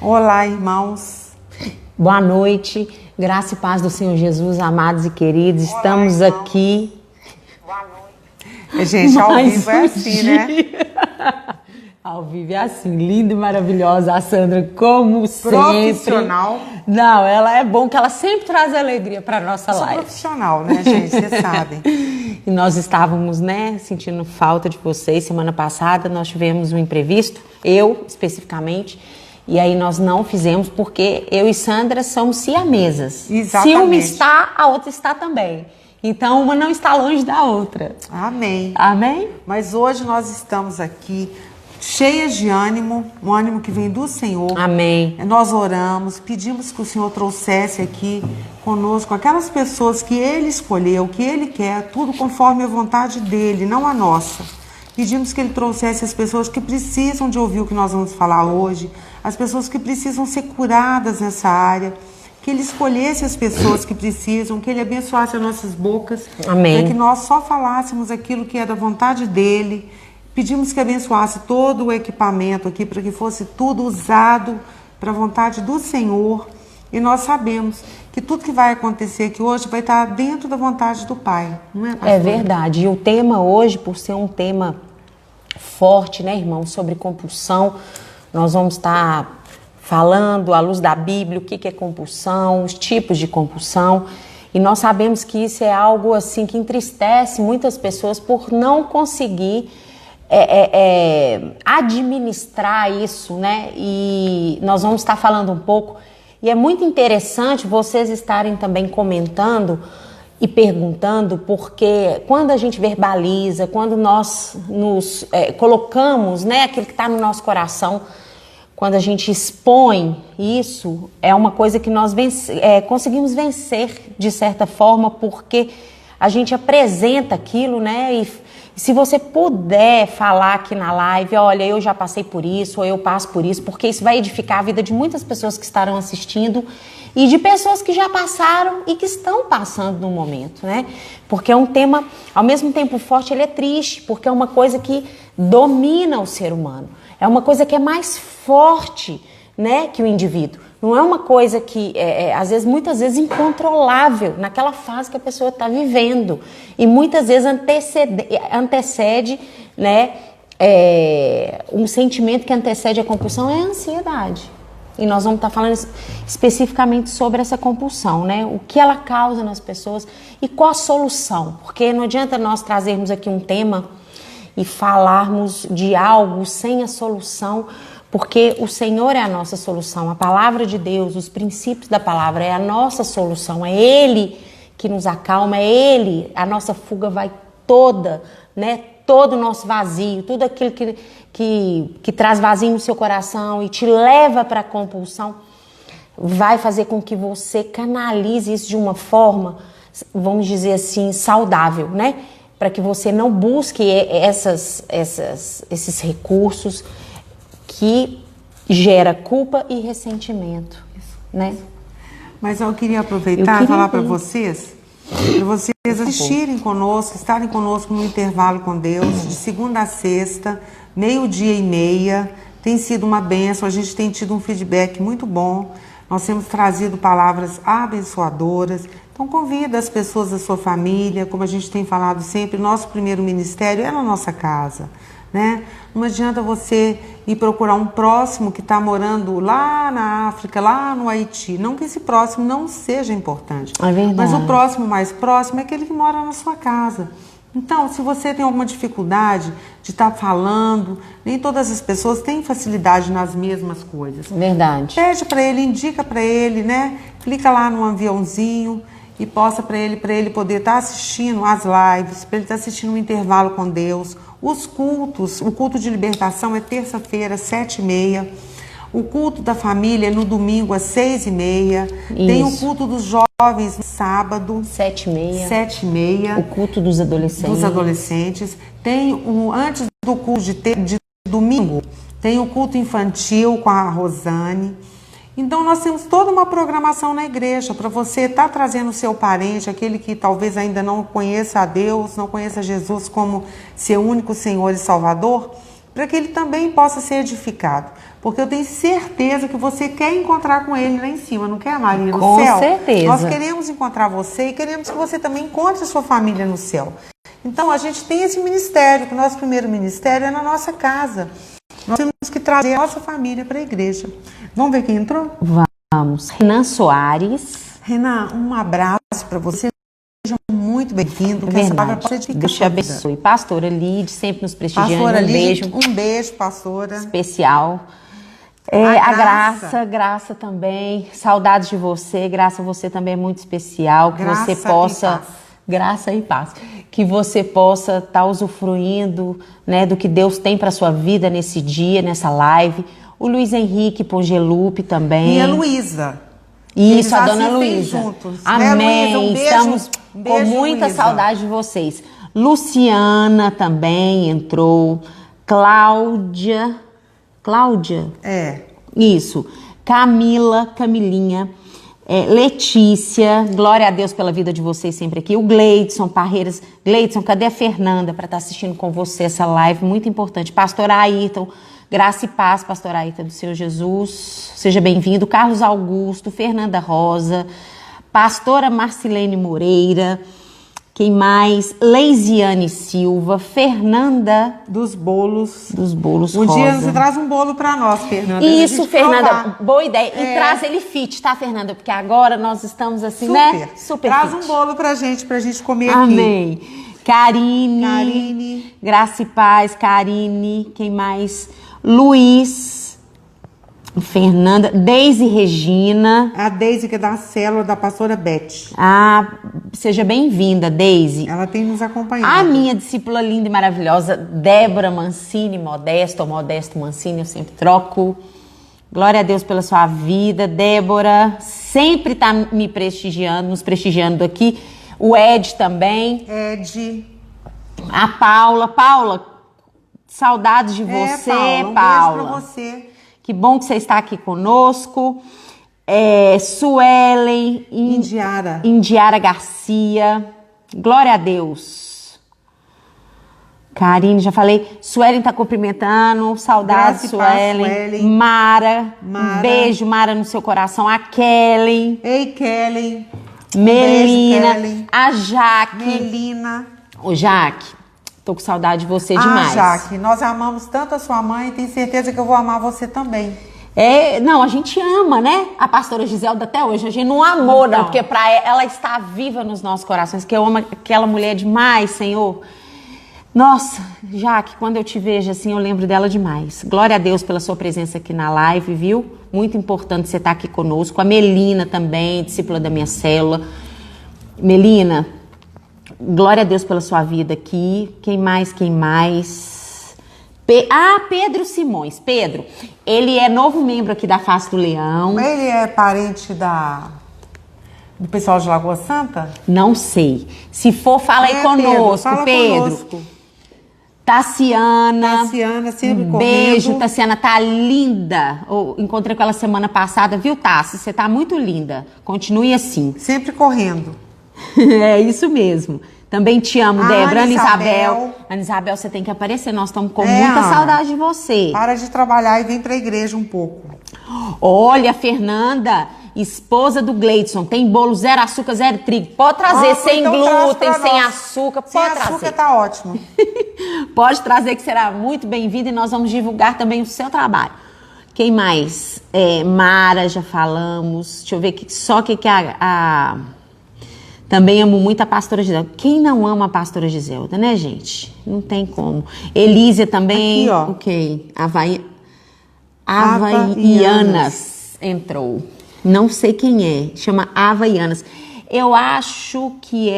Olá, irmãos. Boa noite, graça e paz do Senhor Jesus, amados e queridos. Olá, estamos irmãos. Aqui. Boa noite. Gente, ao vivo é assim, né? Ao vivo é assim, linda e maravilhosa. A Sandra, como sempre. Profissional. Não, ela é bom que ela sempre traz alegria para nossa Eu sou live. profissional, né, gente? Vocês sabem. E nós estávamos, né, sentindo falta de vocês. Semana passada nós tivemos um imprevisto, eu especificamente, e aí nós não fizemos porque eu e Sandra somos siamesas. Exatamente. Se uma está, a outra está também. Então uma não está longe da outra. Amém. Amém? Mas hoje nós estamos aqui cheias de ânimo, um ânimo que vem do Senhor. Amém. Nós oramos, pedimos que o Senhor trouxesse aqui conosco aquelas pessoas que Ele escolheu, que Ele quer, tudo conforme a vontade dEle, não a nossa. Pedimos que Ele trouxesse as pessoas que precisam de ouvir o que nós vamos falar hoje, as pessoas que precisam ser curadas nessa área, que Ele escolhesse as pessoas que precisam, que Ele abençoasse as nossas bocas, Amém. para que nós só falássemos aquilo que é da vontade dEle. Pedimos que abençoasse todo o equipamento aqui, para que fosse tudo usado para a vontade do Senhor. E nós sabemos que tudo que vai acontecer aqui hoje vai estar dentro da vontade do Pai, não é, pastor? É verdade. E o tema hoje, por ser um tema forte, né, irmão, sobre compulsão, nós vamos estar falando à luz da Bíblia o que é compulsão, os tipos de compulsão. E nós sabemos que isso é algo assim que entristece muitas pessoas por não conseguir administrar isso, né? E nós vamos estar falando um pouco. E é muito interessante vocês estarem também comentando e perguntando, porque quando a gente verbaliza, quando nós nos colocamos, né, aquilo que está no nosso coração, quando a gente expõe isso, é uma coisa que nós conseguimos vencer de certa forma, porque a gente apresenta aquilo, né? E se você puder falar aqui na live, olha, eu já passei por isso, ou eu passo por isso, porque isso vai edificar a vida de muitas pessoas que estarão assistindo e de pessoas que já passaram e que estão passando no momento, né? Porque é um tema, ao mesmo tempo forte, ele é triste, porque é uma coisa que domina o ser humano. É uma coisa que é mais forte, né, que o indivíduo. Não é uma coisa que, muitas vezes, incontrolável naquela fase que a pessoa está vivendo. E muitas vezes antecede, né, um sentimento que antecede a compulsão é a ansiedade. E nós vamos estar falando especificamente sobre essa compulsão, né? O que ela causa nas pessoas e qual a solução. Porque não adianta nós trazermos aqui um tema e falarmos de algo sem a solução, porque o Senhor é a nossa solução, a palavra de Deus, os princípios da palavra é a nossa solução, é Ele que nos acalma, é Ele, a nossa fuga vai toda, né? Todo o nosso vazio, tudo aquilo que traz vazio no seu coração e te leva para a compulsão, vai fazer com que você canalize isso de uma forma, vamos dizer assim, saudável, né? Para que você não busque esses recursos que gera culpa e ressentimento, né? Mas eu queria aproveitar e falar para vocês assistirem conosco, estarem conosco no Intervalo com Deus, de segunda a sexta, 12:30. Tem sido uma bênção, a gente tem tido um feedback muito bom, nós temos trazido palavras abençoadoras. Então convida as pessoas da sua família, como a gente tem falado sempre, nosso primeiro ministério é na nossa casa, né? Não adianta você ir procurar um próximo que está morando lá na África, lá no Haiti. Não que esse próximo não seja importante. É verdade. Mas o próximo mais próximo é aquele que mora na sua casa. Então, se você tem alguma dificuldade de estar falando, nem todas as pessoas têm facilidade nas mesmas coisas. Verdade. Pede para ele, indica para ele, né? Clica lá no aviãozinho e posta para ele poder estar assistindo as lives, para ele estar assistindo um Intervalo com Deus. Os cultos, o culto de libertação é terça-feira, 7:30. O culto da família é no domingo, às 6:30. Tem o culto dos jovens no sábado, 7:30. 7:30. O culto dos adolescentes. Tem antes do culto de domingo, tem o culto infantil com a Rosane. Então nós temos toda uma programação na igreja para você estar trazendo o seu parente, aquele que talvez ainda não conheça a Deus, não conheça Jesus como seu único Senhor e Salvador, para que ele também possa ser edificado. Porque eu tenho certeza que você quer encontrar com ele lá em cima, não quer, Maria, no céu? Com certeza. Nós queremos encontrar você e queremos que você também encontre a sua família no céu. Então, a gente tem esse ministério, que o nosso primeiro ministério é na nossa casa. Nós temos que trazer a nossa família para a igreja. Vamos ver quem entrou? Vamos. Renan Soares. Renan, um abraço para você. Seja muito bem-vindo. É verdade. Deus te abençoe. Pastora Lide, sempre nos prestigiando. Pastora Lide, beijo. Um beijo, pastora. Especial. A Graça também. Saudades de você. Graça, você também é muito especial. Que Graça você possa... Graça e paz. Que você possa estar usufruindo, né, do que Deus tem para sua vida nesse dia, nessa live. O Luiz Henrique Pongelupe também. E a Luísa. Isso, a dona Luísa. Amém. Né, Luísa? Um beijo, Estamos com muita Luísa. saudade de vocês. Luciana também entrou. Cláudia. Isso. Camilinha. Letícia, glória a Deus pela vida de vocês sempre aqui. O Gleidson Parreiras. Gleidson, cadê a Fernanda para estar assistindo com você essa live? Muito importante. Pastor Ayrton, graça e paz, Pastor Ayrton do Senhor Jesus. Seja bem-vindo. Carlos Augusto, Fernanda Rosa, Pastora Marcilene Moreira. Quem mais? Leisiane Silva, Fernanda dos bolos Um Rosa. Dia você traz um bolo para nós, Fernanda. Isso, Fernanda, boa ideia. E traz ele fit, tá, Fernanda? Porque agora nós estamos assim, né? Super traz fit. Um bolo pra gente comer aqui. Amém. Karine. Graça e paz, Karine. Quem mais? Luiz. Fernanda, Deise Regina. A Deise, que é da célula da pastora Beth. Seja bem-vinda, Deise. Ela tem nos acompanhado. A minha discípula linda e maravilhosa, Débora Mancini, Modesto Mancini, eu sempre troco. Glória a Deus pela sua vida, Débora. Sempre está me prestigiando, nos prestigiando aqui. O Ed também. Ed. A Paula, saudades de você, Paula. Um beijo pra você. Que bom que você está aqui conosco. Suelen. Indiara Garcia. Glória a Deus. Karine, já falei. Suelen está cumprimentando. Saudades, Suelen. Mara. Um beijo, Mara, no seu coração. A Kellen. Ei, Kellen. Melina. Beijo, Kellen. A Jaque. Melina. Ô, Jaque. Tô com saudade de você demais. Jaque, nós amamos tanto a sua mãe e tenho certeza que eu vou amar você também. Não, a gente ama, né? A pastora Giselda até hoje, a gente não amou, não, porque pra ela está viva nos nossos corações, que eu amo aquela mulher demais, Senhor. Nossa, Jaque, quando eu te vejo assim, eu lembro dela demais. Glória a Deus pela sua presença aqui na live, viu? Muito importante você estar aqui conosco. A Melina também, discípula da minha célula. Melina, glória a Deus pela sua vida aqui. Quem mais? Pedro Simões. Pedro, ele é novo membro aqui da Face do Leão. Ele é parente do pessoal de Lagoa Santa? Não sei. Se for, fala aí conosco, Pedro. Tassiana, sempre correndo. Beijo, Tassiana, tá linda. Encontrei com ela semana passada, viu, Tassi? Você tá muito linda. Continue assim. Sempre correndo. É isso mesmo. Também te amo, Débora. Ana Isabel, você tem que aparecer. Nós estamos com muita saudade de você. Para de trabalhar e vem pra igreja um pouco. Olha, Fernanda, esposa do Gleidson, tem bolo 0 açúcar, 0 trigo. Pode trazer, sem então glúten, sem açúcar. Pode trazer. Sem açúcar tá ótimo. Pode trazer, que será muito bem-vindo, e nós vamos divulgar também o seu trabalho. Quem mais? Mara, já falamos. Deixa eu ver só que a... Também amo muito a pastora Giselda. Quem não ama a pastora Giselda, né, gente? Não tem como. Elísia também. Aqui, ó. Ok. Havaianas entrou. Não sei quem é. Chama Havaianas. Eu acho que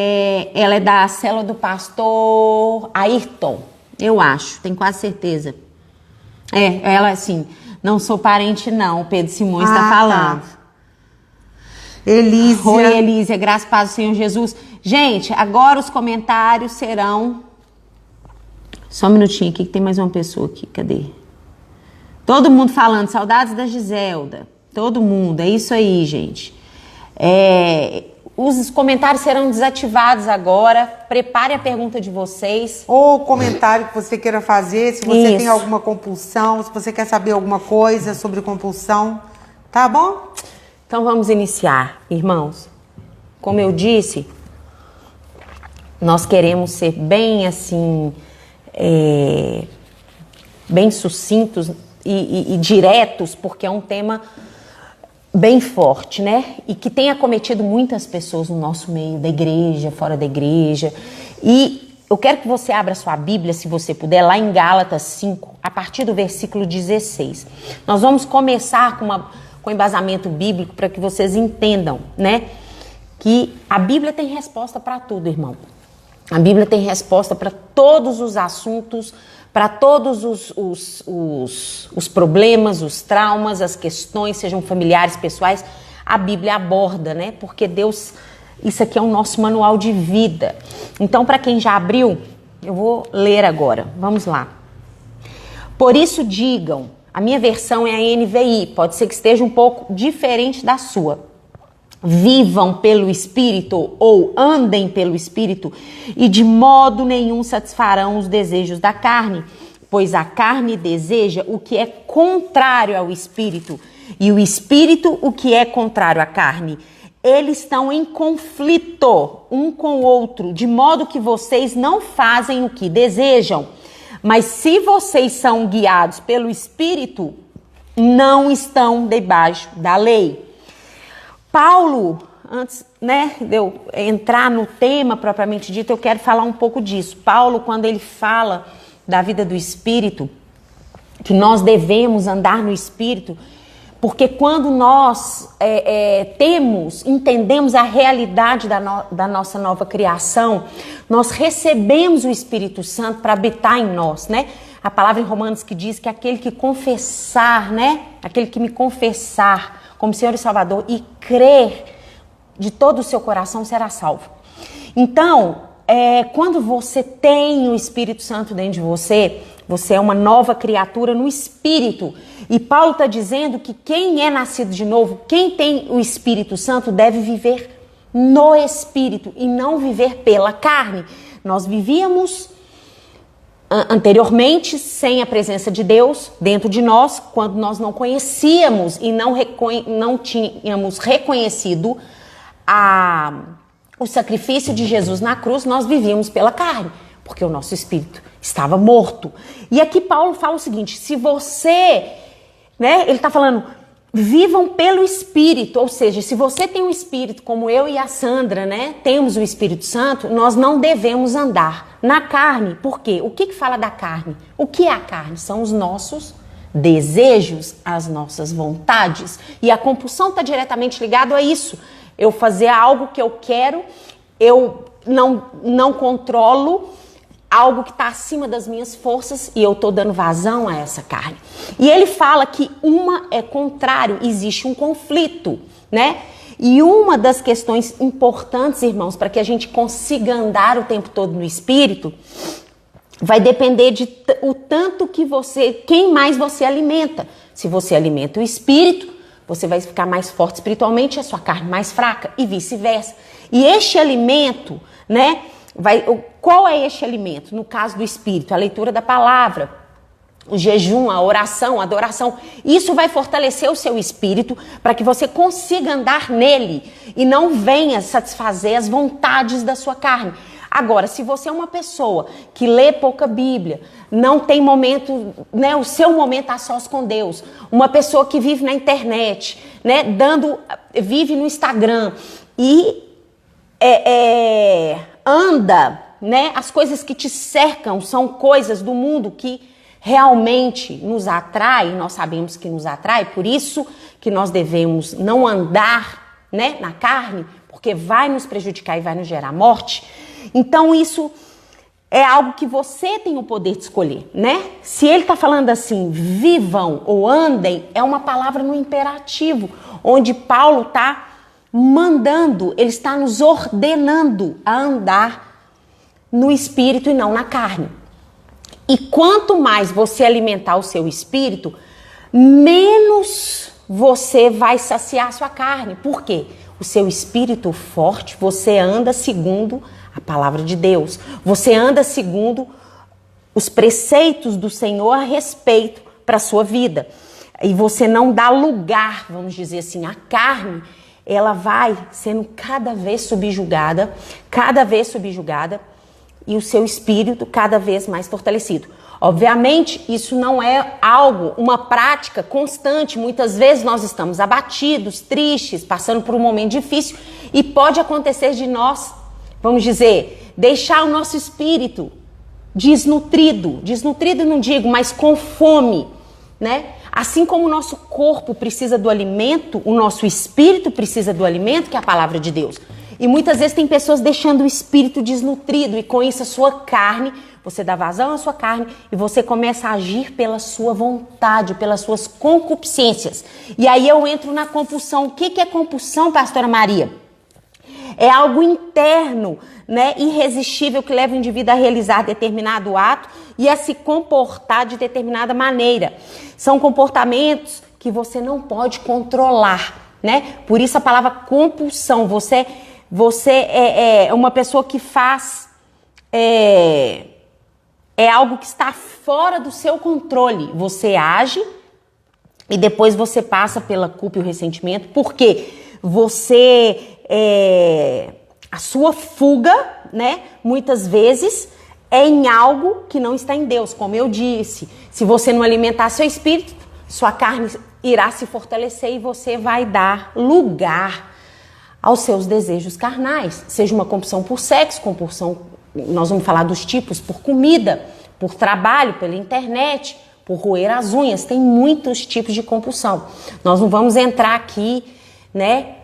ela é da célula do pastor Ayrton. Eu acho. Tenho quase certeza. Ela assim. Não sou parente, não. O Pedro Simões está falando. Tá. Elísia. Oi, Elísia, graças a paz do Senhor Jesus. Gente, agora os comentários serão... Só um minutinho aqui, que tem mais uma pessoa aqui. Cadê? Todo mundo falando, saudades da Giselda. Todo mundo, é isso aí, gente. Os comentários serão desativados agora. Prepare a pergunta de vocês. Ou comentário que você queira fazer, se você Isso. tem alguma compulsão, se você quer saber alguma coisa sobre compulsão, tá bom? Então vamos iniciar, irmãos. Como eu disse, nós queremos ser bem assim, bem sucintos e diretos, porque é um tema bem forte, né? E que tem acometido muitas pessoas no nosso meio, da igreja, fora da igreja. E eu quero que você abra sua Bíblia, se você puder, lá em Gálatas 5, a partir do versículo 16. Nós vamos começar com embasamento bíblico para que vocês entendam, né? Que a Bíblia tem resposta para tudo, irmão. A Bíblia tem resposta para todos os assuntos, para todos os problemas, os traumas, as questões, sejam familiares, pessoais. A Bíblia aborda, né? Porque Deus, isso aqui é o nosso manual de vida. Então, para quem já abriu, eu vou ler agora. Vamos lá. Por isso digam, a minha versão é a NVI, pode ser que esteja um pouco diferente da sua. Vivam pelo Espírito ou andem pelo Espírito e de modo nenhum satisfarão os desejos da carne, pois a carne deseja o que é contrário ao Espírito e o Espírito o que é contrário à carne. Eles estão em conflito um com o outro, de modo que vocês não fazem o que desejam. Mas se vocês são guiados pelo Espírito, não estão debaixo da lei. Paulo, antes, né, de eu entrar no tema propriamente dito, eu quero falar um pouco disso. Paulo, quando ele fala da vida do Espírito, que nós devemos andar no Espírito, porque quando nós entendemos a realidade da nossa nova criação, nós recebemos o Espírito Santo para habitar em nós, né? A palavra em Romanos que diz que aquele que confessar, né? Aquele que me confessar como Senhor e Salvador e crer de todo o seu coração será salvo. Então, quando você tem o Espírito Santo dentro de você, você é uma nova criatura no Espírito. E Paulo está dizendo que quem é nascido de novo, quem tem o Espírito Santo deve viver no Espírito e não viver pela carne. Nós vivíamos anteriormente sem a presença de Deus dentro de nós, quando nós não conhecíamos e não tínhamos reconhecido o sacrifício de Jesus na cruz, nós vivíamos pela carne, porque o nosso espírito estava morto. E aqui Paulo fala o seguinte, se você, né, ele está falando, vivam pelo Espírito, ou seja, se você tem um Espírito como eu e a Sandra, né, temos o Espírito Santo, nós não devemos andar na carne. Por quê? O que fala da carne? O que é a carne? São os nossos desejos, as nossas vontades. E a compulsão está diretamente ligada a isso. Eu fazer algo que eu quero, eu não controlo algo que está acima das minhas forças e eu estou dando vazão a essa carne. E ele fala que uma é contrário, existe um conflito, né? E uma das questões importantes, irmãos, para que a gente consiga andar o tempo todo no Espírito, vai depender de o tanto que quem mais você alimenta. Se você alimenta o Espírito, você vai ficar mais forte espiritualmente, a sua carne mais fraca e vice-versa. E este alimento, né? Qual é este alimento? No caso do Espírito, a leitura da palavra, o jejum, a oração, a adoração. Isso vai fortalecer o seu espírito para que você consiga andar nele e não venha satisfazer as vontades da sua carne. Agora, se você é uma pessoa que lê pouca Bíblia, não tem momento, né, o seu momento a sós com Deus, uma pessoa que vive na internet, né, vive no Instagram e anda, né? As coisas que te cercam são coisas do mundo que realmente nos atrai, nós sabemos que nos atrai, por isso que nós devemos não andar, né, na carne, porque vai nos prejudicar e vai nos gerar morte. Então isso é algo que você tem o poder de escolher, né? Se ele está falando assim, vivam ou andem, é uma palavra no imperativo, onde Paulo está mandando, ele está nos ordenando a andar no espírito e não na carne. E quanto mais você alimentar o seu espírito, menos você vai saciar a sua carne. Por quê? o seu espírito forte, você anda segundo a palavra de Deus. Você anda segundo os preceitos do Senhor a respeito para a sua vida. E você não dá lugar, vamos dizer assim, à carne, ela vai sendo cada vez subjugada, e o seu espírito cada vez mais fortalecido. Obviamente, isso não é algo, uma prática constante. Muitas vezes nós estamos abatidos, tristes, passando por um momento difícil e pode acontecer de nós, vamos dizer, deixar o nosso espírito desnutrido não digo, mas com fome, né? Assim como o nosso corpo precisa do alimento, o nosso espírito precisa do alimento, que é a palavra de Deus. E muitas vezes tem pessoas deixando o espírito desnutrido e com isso a sua carne, você dá vazão à sua carne e você começa a agir pela sua vontade, pelas suas concupiscências. E aí eu entro na compulsão. O que é compulsão, pastora Maria? É algo interno, né, irresistível, que leva o indivíduo a realizar determinado ato e a se comportar de determinada maneira. São comportamentos que você não pode controlar, né? Por isso a palavra compulsão. Você é uma pessoa que faz... É algo que está fora do seu controle. Você age e depois você passa pela culpa e o ressentimento, porque a sua fuga, né, muitas vezes é em algo que não está em Deus. Como eu disse, se você não alimentar seu espírito, sua carne irá se fortalecer e você vai dar lugar aos seus desejos carnais. Seja uma compulsão por sexo, compulsão, nós vamos falar dos tipos, por comida, por trabalho, pela internet, por roer as unhas. Tem muitos tipos de compulsão. Nós não vamos entrar aqui, né,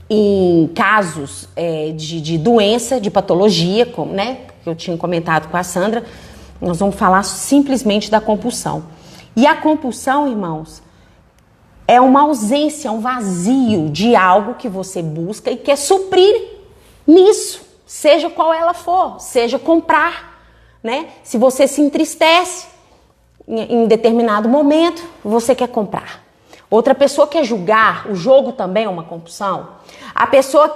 em casos de doença, de patologia, como, né, que eu tinha comentado com a Sandra. Nós vamos falar simplesmente da compulsão. E a compulsão, irmãos, é uma ausência, um vazio de algo que você busca e quer suprir nisso, seja qual ela for, seja comprar, né? Se você se entristece em determinado momento, você quer comprar. Outra pessoa quer julgar, o jogo também é uma compulsão. A pessoa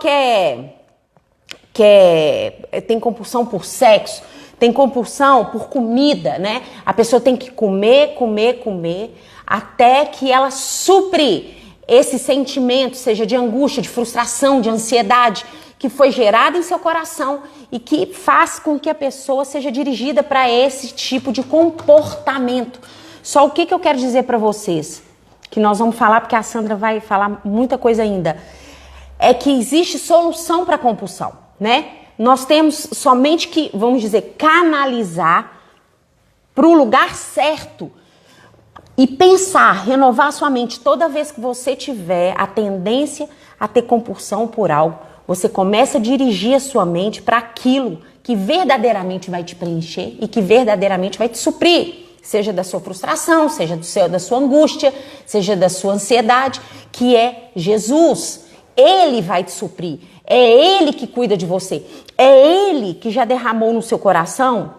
tem compulsão por sexo, tem compulsão por comida, né? A pessoa tem que comer, até que ela supre esse sentimento, seja de angústia, de frustração, de ansiedade, que foi gerado em seu coração e que faz com que a pessoa seja dirigida para esse tipo de comportamento. Só o que eu quero dizer para vocês, que nós vamos falar, porque a Sandra vai falar muita coisa ainda, é que existe solução para a compulsão, né? Nós temos somente que, vamos dizer, canalizar para o lugar certo e pensar, renovar sua mente. Toda vez que você tiver a tendência a ter compulsão por algo, você começa a dirigir a sua mente para aquilo que verdadeiramente vai te preencher e que verdadeiramente vai te suprir. Seja da sua frustração, seja da sua angústia, seja da sua ansiedade, que é Jesus. Ele vai te suprir. É Ele que cuida de você. É Ele que já derramou no seu coração.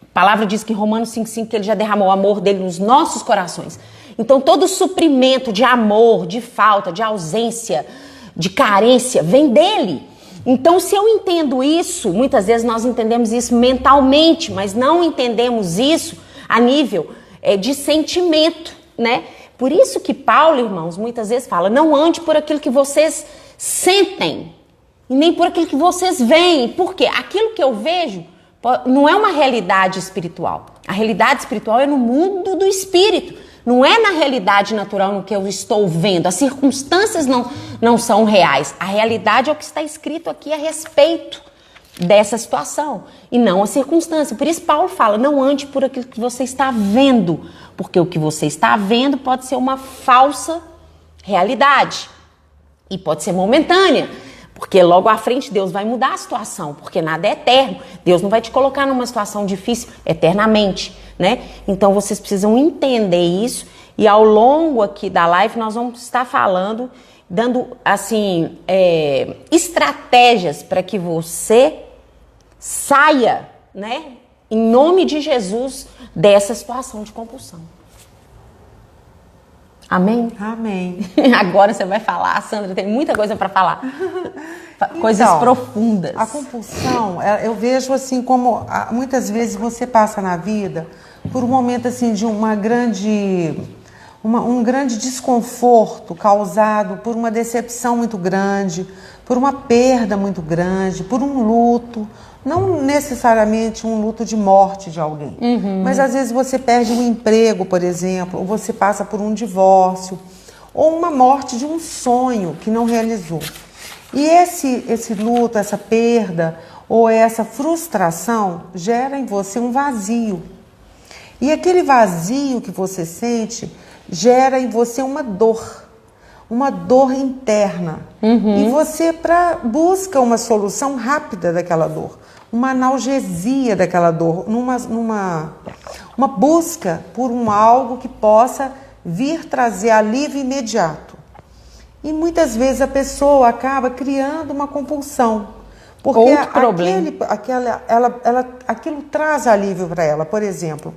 A palavra diz que em Romanos 5,5 que Ele já derramou o amor dele nos nossos corações. Então todo suprimento de amor, de falta, de ausência, de carência, vem dele. Então se eu entendo isso, muitas vezes nós entendemos isso mentalmente, mas não entendemos isso a nível de sentimento, né? Por isso que Paulo, irmãos, muitas vezes fala, não ande por aquilo que vocês sentem e nem por aquilo que vocês veem. Por quê? Aquilo que eu vejo não é uma realidade espiritual. A realidade espiritual é no mundo do espírito. Não é na realidade natural no que eu estou vendo. As circunstâncias não são reais. A realidade é o que está escrito aqui a respeito dessa situação e não a circunstância. Por isso Paulo fala, não ande por aquilo que você está vendo, porque o que você está vendo pode ser uma falsa realidade e pode ser momentânea, porque logo à frente Deus vai mudar a situação, porque nada é eterno. Deus não vai te colocar numa situação difícil eternamente, né? Então vocês precisam entender isso e ao longo aqui da live nós vamos estar falando, dando assim estratégias para que você saia, né, em nome de Jesus, dessa situação de compulsão. Amém? Amém. Agora você vai falar, Sandra, tem muita coisa para falar. Coisas Então, profundas. A compulsão, eu vejo assim como muitas vezes você passa na vida por um momento assim de um grande desconforto causado por uma decepção muito grande, por uma perda muito grande, por um luto, não necessariamente um luto de morte de alguém, mas às vezes você perde um emprego, por exemplo, ou você passa por um divórcio, ou uma morte de um sonho que não realizou. E esse luto, essa perda ou essa frustração gera em você um vazio. E aquele vazio que você sente gera em você uma dor interna. E você busca uma solução rápida daquela dor, uma analgesia daquela dor, uma busca por algo que possa vir trazer alívio imediato. E muitas vezes a pessoa acaba criando uma compulsão. Porque aquilo traz alívio para ela. Por exemplo,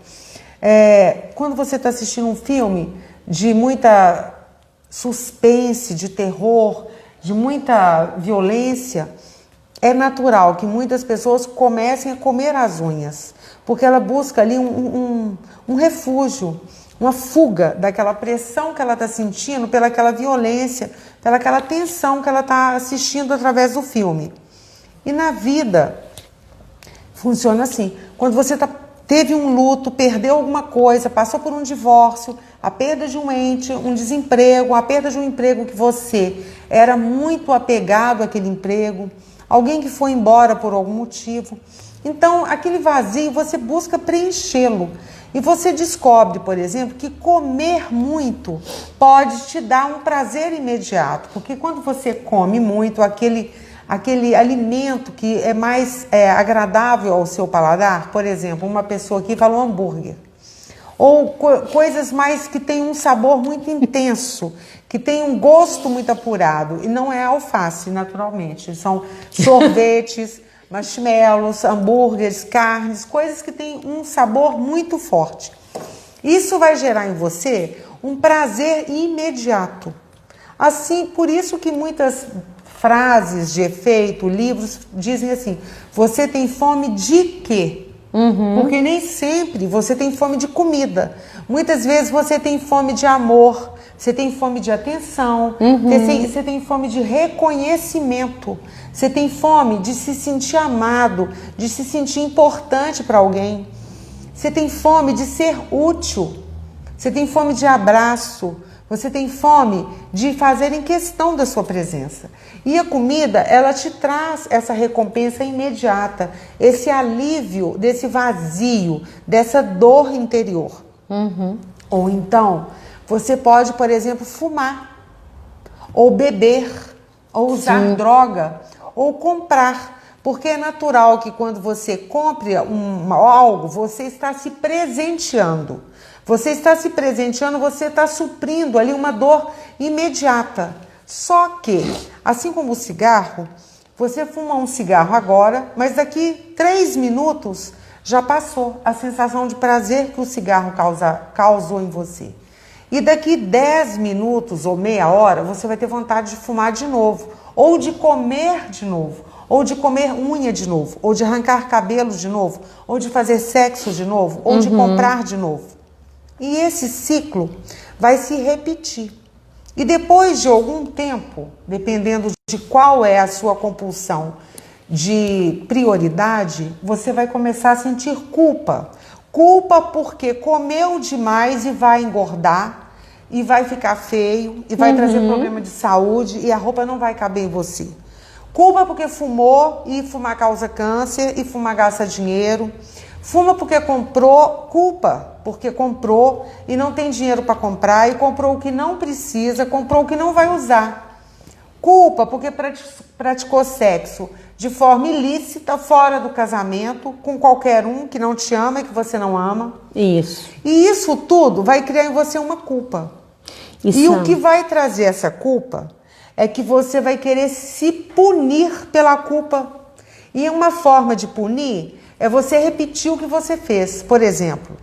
quando você está assistindo um filme de muita suspense, de terror, de muita violência, é natural que muitas pessoas comecem a comer as unhas. Porque ela busca ali um refúgio, uma fuga daquela pressão que ela está sentindo pelaquela violência, pelaquela tensão que ela está assistindo através do filme. E na vida funciona assim, quando você teve um luto, perdeu alguma coisa, passou por um divórcio, a perda de um ente, um desemprego, a perda de um emprego que você era muito apegado àquele emprego, alguém que foi embora por algum motivo. Então, aquele vazio, você busca preenchê-lo. E você descobre, por exemplo, que comer muito pode te dar um prazer imediato. Porque quando você come muito, aquele alimento que é mais agradável ao seu paladar, por exemplo, uma pessoa aqui falou hambúrguer. Ou coisas mais que têm um sabor muito intenso, que tem um gosto muito apurado. E não é alface, naturalmente. São sorvetes, marshmallows, hambúrgueres, carnes, coisas que têm um sabor muito forte. Isso vai gerar em você um prazer imediato. Assim, por isso que muitas frases de efeito, livros, dizem assim, você tem fome de quê? Porque nem sempre você tem fome de comida. Muitas vezes você tem fome de amor, você tem fome de atenção, você tem fome de reconhecimento, você tem fome de se sentir amado, de se sentir importante para alguém. Você tem fome de ser útil, você tem fome de abraço, você tem fome de fazerem questão da sua presença. E a comida, ela te traz essa recompensa imediata, esse alívio desse vazio, dessa dor interior. Ou então, você pode, por exemplo, fumar, ou beber, ou usar droga, ou comprar. Porque é natural que quando você compre algo, você está se presenteando. Você está se presenteando, você está suprindo ali uma dor imediata. Só que, assim como o cigarro, você fuma um cigarro agora, mas daqui 3 minutos já passou a sensação de prazer que o cigarro causou em você. E daqui 10 minutos ou meia hora, você vai ter vontade de fumar de novo, ou de comer de novo, ou de comer unha de novo, ou de arrancar cabelo de novo, ou de fazer sexo de novo, ou de comprar de novo. E esse ciclo vai se repetir. E depois de algum tempo, dependendo de qual é a sua compulsão de prioridade, você vai começar a sentir culpa. Culpa porque comeu demais e vai engordar, e vai ficar feio, e vai trazer problema de saúde, e a roupa não vai caber em você. Culpa porque fumou, e fumar causa câncer, e fumar gasta dinheiro. Fuma porque comprou, culpa porque comprou e não tem dinheiro para comprar, e comprou o que não precisa, comprou o que não vai usar. Culpa porque praticou sexo de forma ilícita, fora do casamento, com qualquer um que não te ama e que você não ama. Isso. E isso tudo vai criar em você uma culpa. E o que vai trazer essa culpa é que você vai querer se punir pela culpa. E uma forma de punir é você repetir o que você fez. Por exemplo,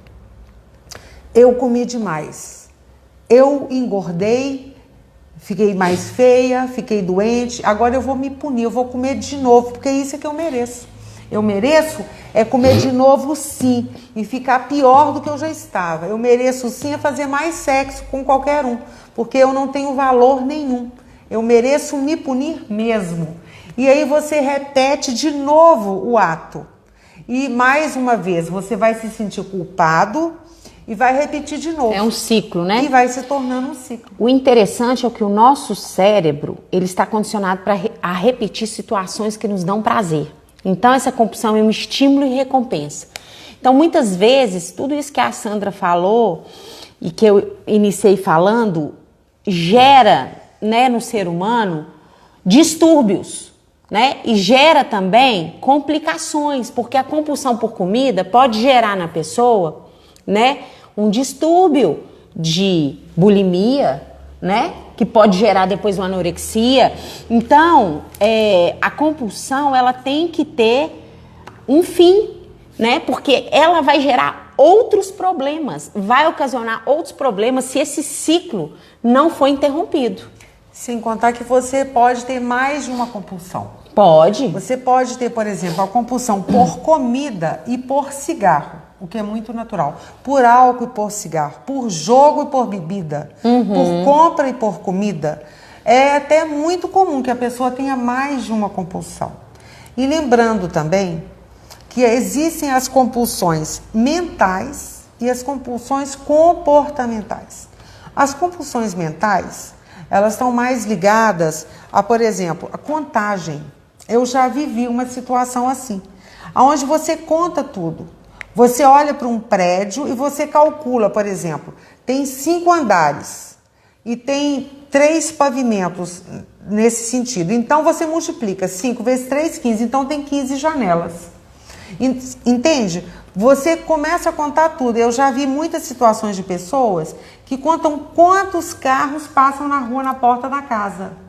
eu comi demais. eu engordei, fiquei mais feia, fiquei doente, agora eu vou me punir, eu vou comer de novo, porque é isso que eu mereço. Eu mereço é comer de novo sim, e ficar pior do que eu já estava. Eu mereço sim é fazer mais sexo com qualquer um, porque eu não tenho valor nenhum. Eu mereço me punir mesmo. E aí você repete de novo o ato. E mais uma vez você vai se sentir culpado e vai repetir de novo. É um ciclo, né? E vai se tornando um ciclo. O interessante é que o nosso cérebro, ele está condicionado a repetir situações que nos dão prazer. Então essa compulsão é um estímulo e recompensa. Então muitas vezes, tudo isso que a Sandra falou e que eu iniciei falando, gera, né, no ser humano distúrbios, né? E gera também complicações, porque a compulsão por comida pode gerar na pessoa, né, um distúrbio de bulimia, né, que pode gerar depois uma anorexia. Então, a compulsão, ela tem que ter um fim, né, porque ela vai gerar outros problemas, vai ocasionar outros problemas se esse ciclo não for interrompido. Sem contar que você pode ter mais de uma compulsão. Pode. Você pode ter, por exemplo, a compulsão por comida e por cigarro, o que é muito natural. Por álcool e por cigarro, por jogo e por bebida, por compra e por comida. É até muito comum que a pessoa tenha mais de uma compulsão. E lembrando também que existem as compulsões mentais e as compulsões comportamentais. As compulsões mentais, elas estão mais ligadas a, por exemplo, a contagem. Eu já vivi uma situação assim, onde você conta tudo. Você olha para um prédio e você calcula, por exemplo, tem 5 andares e tem 3 pavimentos nesse sentido. Então você multiplica 5 vezes 3, 15, então tem 15 janelas. Entende? Você começa a contar tudo. Eu já vi muitas situações de pessoas que contam quantos carros passam na rua, na porta da casa.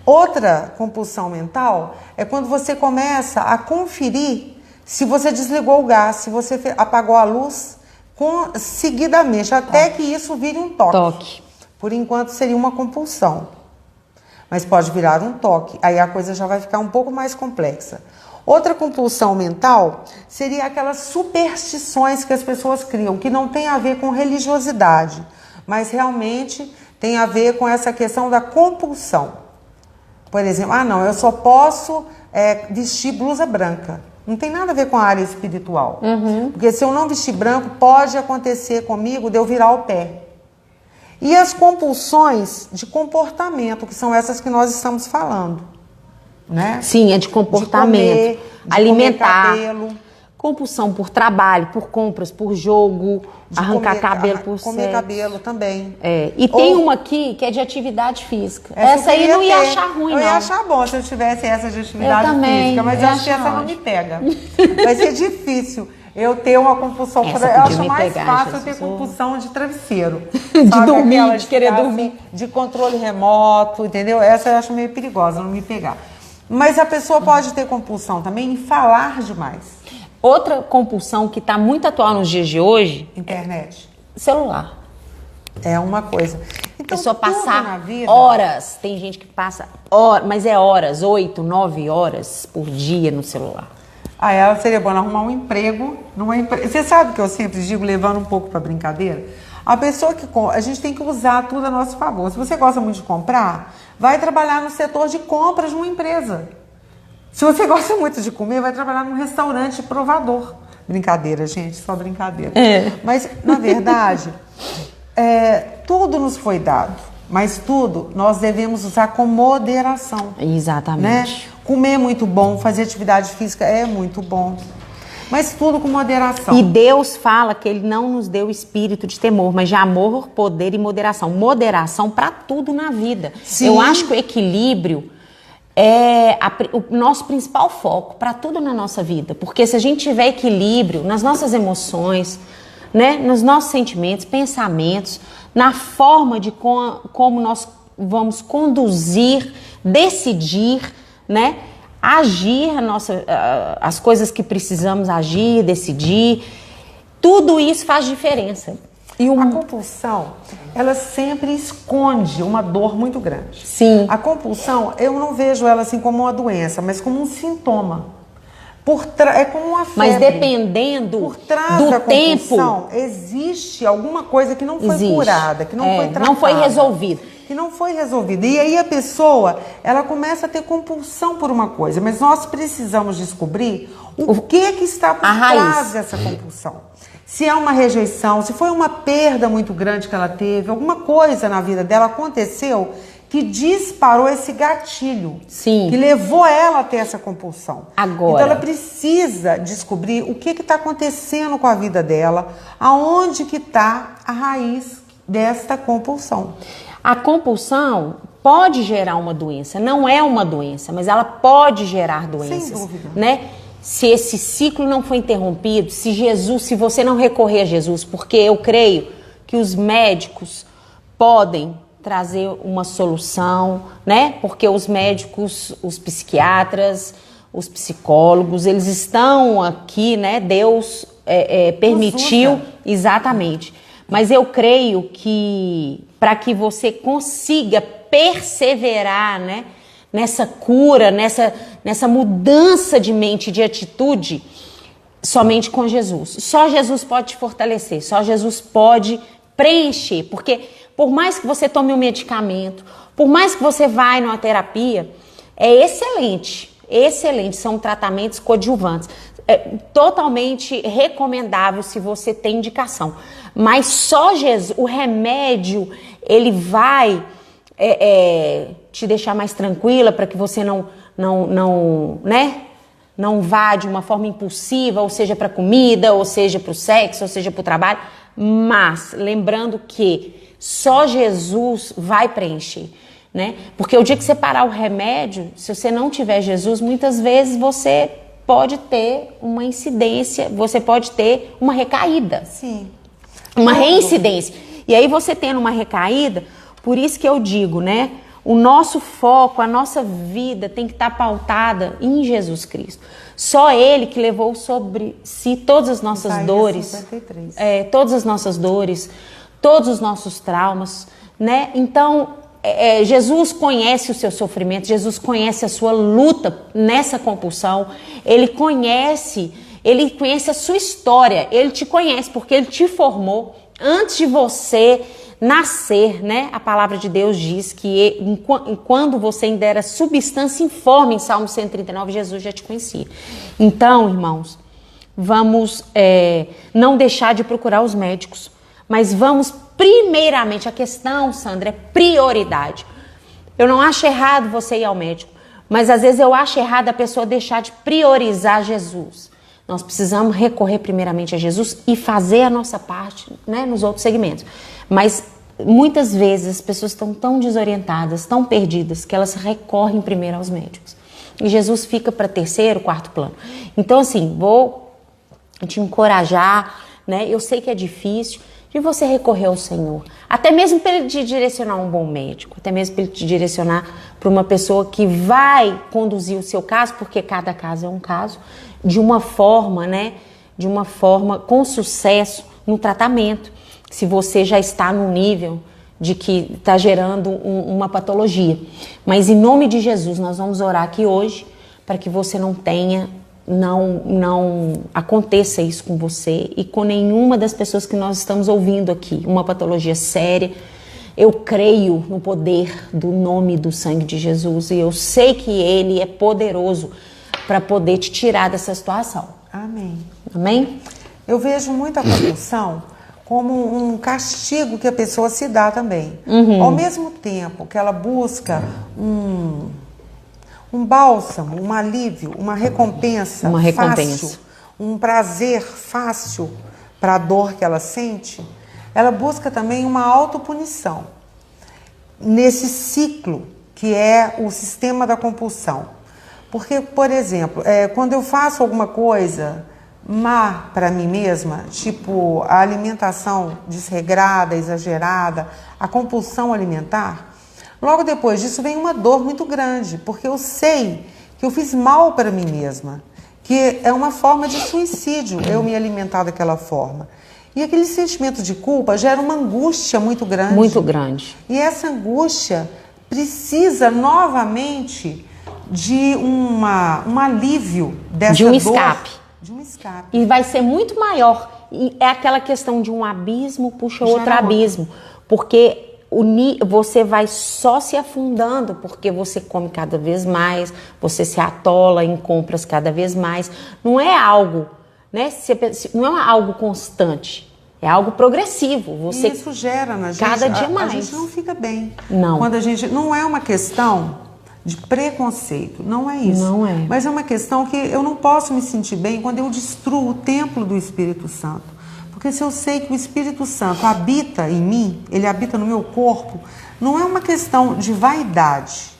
Outra compulsão mental é quando você começa a conferir se você desligou o gás, se você apagou a luz seguidamente, até que isso vire um toque. Por enquanto seria uma compulsão, mas pode virar um toque. Aí a coisa já vai ficar um pouco mais complexa. Outra compulsão mental seria aquelas superstições que as pessoas criam, que não tem a ver com religiosidade, mas realmente tem a ver com essa questão da compulsão. Por exemplo, não, eu só posso vestir blusa branca. Não tem nada a ver com a área espiritual. Porque se eu não vestir branco, pode acontecer comigo de eu virar o pé. E as compulsões de comportamento, que são essas que nós estamos falando. Né? Sim, é de comportamento. De alimentar. Comer cabelo. Compulsão por trabalho, por compras, por jogo, arrancar cabelo por comer sexo. Cabelo também. E tem uma aqui que é de atividade física. Essa aí não ia achar ruim, não. Eu ia achar bom se eu tivesse essa de atividade física, mas eu acho que essa não me pega. Vai ser difícil eu ter uma compulsão. Eu acho mais fácil eu ter compulsão de travesseiro. De dormir, de querer dormir. De controle remoto, entendeu? Essa eu acho meio perigosa, não me pegar. Mas a pessoa pode ter compulsão também em falar demais. Outra compulsão que está muito atual nos dias de hoje... Internet. Celular. É uma coisa. Então, a pessoa passar na vida, horas. Tem gente que passa horas, mas é horas, 8, 9 horas por dia no celular. Ela seria bom arrumar um emprego numa empresa. Você sabe que eu sempre digo, levando um pouco para brincadeira? A pessoa que compra, a gente tem que usar tudo a nosso favor. Se você gosta muito de comprar, vai trabalhar no setor de compras numa empresa. Se você gosta muito de comer, vai trabalhar num restaurante provador. Brincadeira, gente, só brincadeira. Mas, na verdade, tudo nos foi dado. Mas tudo nós devemos usar com moderação. Exatamente. Né? Comer é muito bom, fazer atividade física é muito bom. Mas tudo com moderação. E Deus fala que Ele não nos deu espírito de temor, mas de amor, poder e moderação. Moderação para tudo na vida. Sim. Eu acho que o equilíbrio é o nosso principal foco para tudo na nossa vida. Porque se a gente tiver equilíbrio nas nossas emoções, né, nos nossos sentimentos, pensamentos, na forma de como nós vamos conduzir, decidir, né, agir as coisas que precisamos agir, decidir, tudo isso faz diferença. A compulsão, ela sempre esconde uma dor muito grande. Sim. A compulsão, eu não vejo ela assim como uma doença, mas como um sintoma. É como uma febre. Mas dependendo por trás do da tempo, compulsão, existe alguma coisa que não foi curada, que não foi tratada. Não foi resolvida. Que não foi resolvida. E aí a pessoa, ela começa a ter compulsão por uma coisa, mas nós precisamos descobrir o que está por trás dessa compulsão. Se é uma rejeição, se foi uma perda muito grande que ela teve, alguma coisa na vida dela aconteceu que disparou esse gatilho. Sim. Que levou ela a ter essa compulsão. Agora. Então ela precisa descobrir o que está acontecendo com a vida dela, aonde que está a raiz desta compulsão. A compulsão pode gerar uma doença, não é uma doença, mas ela pode gerar doenças. Sem dúvida. Né? Se esse ciclo não foi interrompido, se você não recorrer a Jesus, porque eu creio que os médicos podem trazer uma solução, né? Porque os médicos, os psiquiatras, os psicólogos, eles estão aqui, né? Deus permitiu, exatamente. Mas eu creio que para que você consiga perseverar, né? Nessa cura, nessa mudança de mente, de atitude, somente com Jesus. Só Jesus pode te fortalecer, só Jesus pode preencher, porque por mais que você tome um medicamento, por mais que você vá numa terapia, é excelente, são tratamentos coadjuvantes, é totalmente recomendável se você tem indicação, mas só Jesus, o remédio, ele vai te deixar mais tranquila para que você não vá de uma forma impulsiva, ou seja para comida, ou seja para o sexo, ou seja para o trabalho, mas lembrando que só Jesus vai preencher, né? Porque o dia que você parar o remédio, se você não tiver Jesus, muitas vezes você pode ter uma incidência, você pode ter uma recaída. Sim. Uma reincidência. E aí você tendo uma recaída, por isso que eu digo, né? O nosso foco, a nossa vida tem que estar pautada em Jesus Cristo. Só Ele que levou sobre si todas as nossas dores, todas as nossas dores, todos os nossos traumas, né? Então, Jesus conhece o seu sofrimento, Jesus conhece a sua luta nessa compulsão, Ele conhece a sua história, Ele te conhece porque Ele te formou antes de você nascer, né? A palavra de Deus diz que quando você ainda era substância informe, em Salmo 139, Jesus já te conhecia. Então, irmãos, vamos não deixar de procurar os médicos, mas vamos primeiramente, a questão, Sandra, é prioridade. Eu não acho errado você ir ao médico, mas às vezes eu acho errado a pessoa deixar de priorizar Jesus. Nós precisamos recorrer primeiramente a Jesus e fazer a nossa parte, né, nos outros segmentos. Mas muitas vezes as pessoas estão tão desorientadas, tão perdidas, que elas recorrem primeiro aos médicos. E Jesus fica para terceiro, quarto plano. Então, assim, vou te encorajar, né? Eu sei que é difícil, de você recorrer ao Senhor. Até mesmo para Ele te direcionar a um bom médico, até mesmo para Ele te direcionar para uma pessoa que vai conduzir o seu caso, porque cada caso é um caso, de uma forma, né? De uma forma com sucesso no tratamento. Se você já está no nível de que está gerando uma patologia. Mas em nome de Jesus, nós vamos orar aqui hoje para que você não aconteça isso com você e com nenhuma das pessoas que nós estamos ouvindo aqui. Uma patologia séria. Eu creio no poder do nome do sangue de Jesus e eu sei que Ele é poderoso para poder te tirar dessa situação. Amém. Amém? Eu vejo muita compulsão como um castigo que a pessoa se dá também. Ao mesmo tempo que ela busca um bálsamo, um alívio, uma recompensa fácil, um prazer fácil para a dor que ela sente, ela busca também uma autopunição nesse ciclo que é o sistema da compulsão. Porque, por exemplo, quando eu faço alguma coisa má para mim mesma, tipo a alimentação desregrada, exagerada, a compulsão alimentar, logo depois disso vem uma dor muito grande, porque eu sei que eu fiz mal para mim mesma, que é uma forma de suicídio eu me alimentar daquela forma. E aquele sentimento de culpa gera uma angústia muito grande. Muito grande. E essa angústia precisa novamente de um alívio dessa de um dor. Escape. De um escape. E vai ser muito maior. E é aquela questão de um abismo puxa outro abismo. Porque você vai só se afundando, porque você come cada vez mais, você se atola em compras cada vez mais. Não é algo, né? Não é algo constante. É algo progressivo. Você, e isso gera na gente, cada dia mais. A gente não fica bem. Não. Quando a gente, não é uma questão de preconceito, não é isso. Não é. Mas é uma questão que eu não posso me sentir bem quando eu destruo o templo do Espírito Santo. Porque se eu sei que o Espírito Santo habita em mim, ele habita no meu corpo, não é uma questão de vaidade.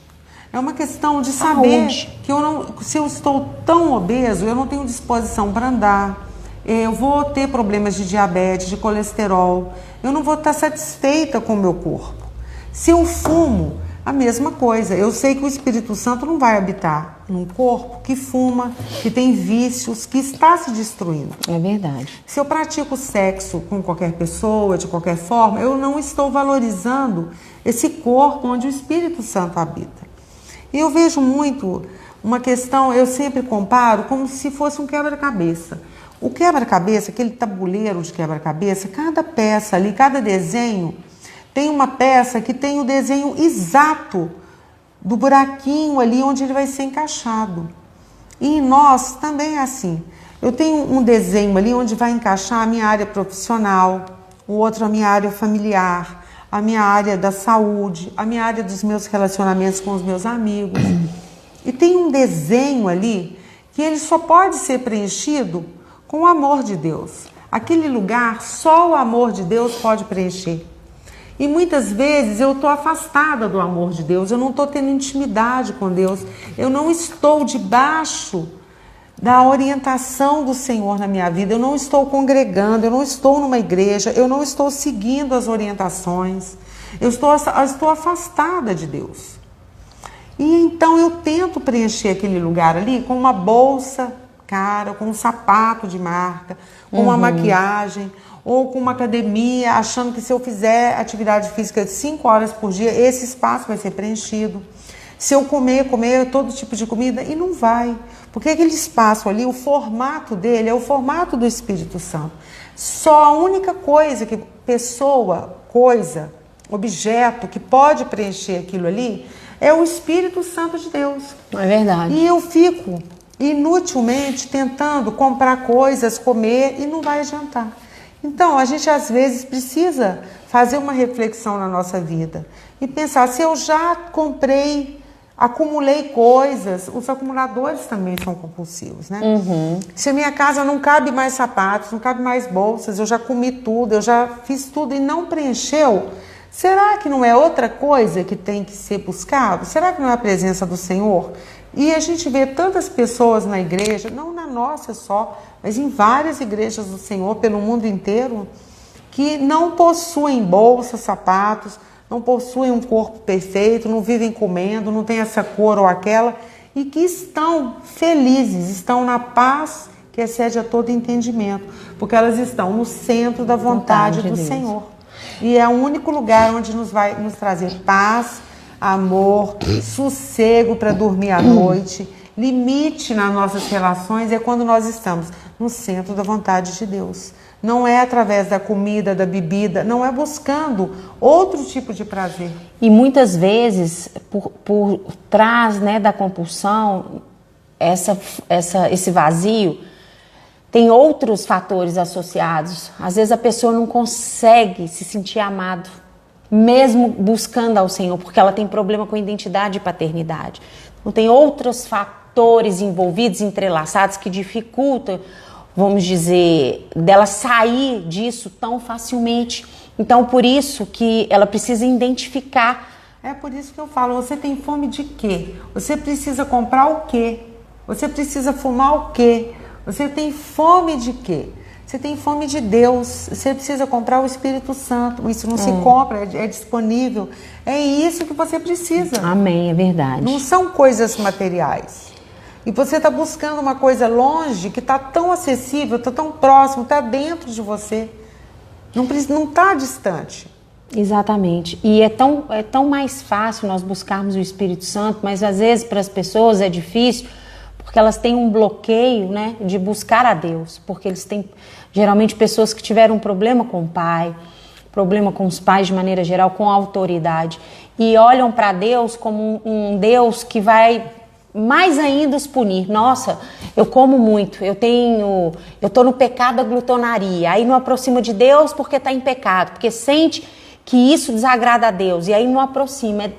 É uma questão de saber que se eu estou tão obeso, eu não tenho disposição para andar. Eu vou ter problemas de diabetes, de colesterol. Eu não vou estar satisfeita com o meu corpo. Se eu fumo, a mesma coisa. Eu sei que o Espírito Santo não vai habitar num corpo que fuma, que tem vícios, que está se destruindo. É verdade. Se eu pratico sexo com qualquer pessoa, de qualquer forma, eu não estou valorizando esse corpo onde o Espírito Santo habita. E eu vejo muito uma questão, eu sempre comparo como se fosse um quebra-cabeça. O quebra-cabeça, aquele tabuleiro de quebra-cabeça, cada peça ali, cada desenho, tem uma peça que tem o desenho exato do buraquinho ali onde ele vai ser encaixado. E em nós também é assim. Eu tenho um desenho ali onde vai encaixar a minha área profissional, o outro a minha área familiar, a minha área da saúde, a minha área dos meus relacionamentos com os meus amigos. E tem um desenho ali que ele só pode ser preenchido com o amor de Deus. Aquele lugar, só o amor de Deus pode preencher. E muitas vezes eu estou afastada do amor de Deus, eu não estou tendo intimidade com Deus, eu não estou debaixo da orientação do Senhor na minha vida, eu não estou congregando, eu não estou numa igreja, eu não estou seguindo as orientações, eu estou afastada de Deus. E então eu tento preencher aquele lugar ali com uma bolsa cara, com um sapato de marca, com uma maquiagem, ou com uma academia, achando que se eu fizer atividade física 5 horas por dia, esse espaço vai ser preenchido. Se eu comer todo tipo de comida, e não vai. Porque aquele espaço ali, o formato dele é o formato do Espírito Santo. Só a única coisa que pessoa, coisa, objeto que pode preencher aquilo ali é o Espírito Santo de Deus. É verdade. E eu fico inutilmente tentando comprar coisas, comer, e não vai adiantar. Então, a gente às vezes precisa fazer uma reflexão na nossa vida e pensar, se eu já comprei, acumulei coisas, os acumuladores também são compulsivos, né? Se a minha casa não cabe mais sapatos, não cabe mais bolsas, eu já comi tudo, eu já fiz tudo e não preencheu, será que não é outra coisa que tem que ser buscado? Será que não é a presença do Senhor? E a gente vê tantas pessoas na igreja, não na nossa só, mas em várias igrejas do Senhor pelo mundo inteiro, que não possuem bolsas, sapatos, não possuem um corpo perfeito, não vivem comendo, não tem essa cor ou aquela, e que estão felizes, estão na paz que excede a todo entendimento, porque elas estão no centro da vontade do Senhor. E é o único lugar onde nos vai nos trazer paz, amor, sossego para dormir à noite, limite nas nossas relações é quando nós estamos no centro da vontade de Deus. Não é através da comida, da bebida, não é buscando outro tipo de prazer. E muitas vezes, por trás, né, da compulsão, esse vazio, tem outros fatores associados. Às vezes a pessoa não consegue se sentir amado, mesmo buscando ao Senhor, porque ela tem problema com identidade e paternidade. Então tem outros fatores envolvidos, entrelaçados, que dificultam, vamos dizer, dela sair disso tão facilmente. Então, por isso que ela precisa identificar. É por isso que eu falo, você tem fome de quê? Você precisa comprar o quê? Você precisa fumar o quê? Você tem fome de quê? Você tem fome de Deus, você precisa comprar o Espírito Santo. Isso não se compra, é disponível. É isso que você precisa. Amém, é verdade. Não são coisas materiais. E você está buscando uma coisa longe, que está tão acessível, está tão próximo, está dentro de você. Não está distante. Exatamente. E é tão mais fácil nós buscarmos o Espírito Santo, mas às vezes para as pessoas é difícil, porque elas têm um bloqueio, né, de buscar a Deus, porque eles têm geralmente pessoas que tiveram um problema com o pai, problema com os pais de maneira geral, com a autoridade, e olham para Deus como um Deus que vai mais ainda os punir. Nossa, eu como muito, eu tô no pecado da glutonaria, aí não aproxima de Deus porque está em pecado, porque sente que isso desagrada a Deus, e aí não aproxima.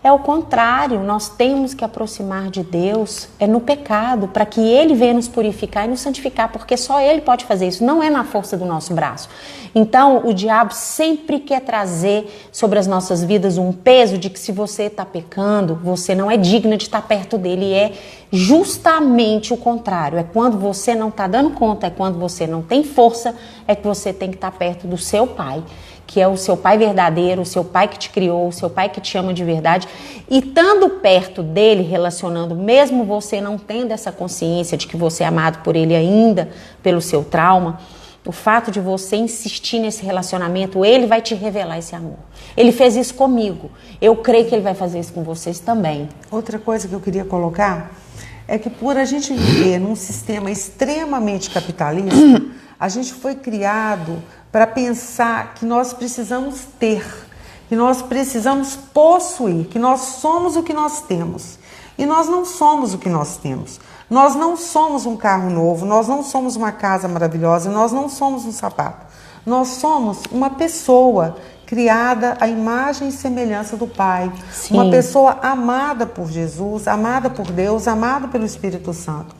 É o contrário, nós temos que aproximar de Deus no pecado, para que Ele venha nos purificar e nos santificar, porque só Ele pode fazer isso, não é na força do nosso braço. Então, o diabo sempre quer trazer sobre as nossas vidas um peso de que se você está pecando, você não é digna de estar perto dele, e é justamente o contrário. É quando você não está dando conta, é quando você não tem força, é que você tem que estar perto do seu Pai, que é o seu Pai verdadeiro, o seu Pai que te criou, o seu Pai que te ama de verdade. E estando perto dele, relacionando, mesmo você não tendo essa consciência de que você é amado por ele ainda, pelo seu trauma, o fato de você insistir nesse relacionamento, ele vai te revelar esse amor. Ele fez isso comigo. Eu creio que ele vai fazer isso com vocês também. Outra coisa que eu queria colocar é que por a gente viver num sistema extremamente capitalista, a gente foi criado para pensar que nós precisamos ter, que nós precisamos possuir, que nós somos o que nós temos. E nós não somos o que nós temos. Nós não somos um carro novo, nós não somos uma casa maravilhosa, nós não somos um sapato. Nós somos uma pessoa criada à imagem e semelhança do Pai. Sim. Uma pessoa amada por Jesus, amada por Deus, amada pelo Espírito Santo.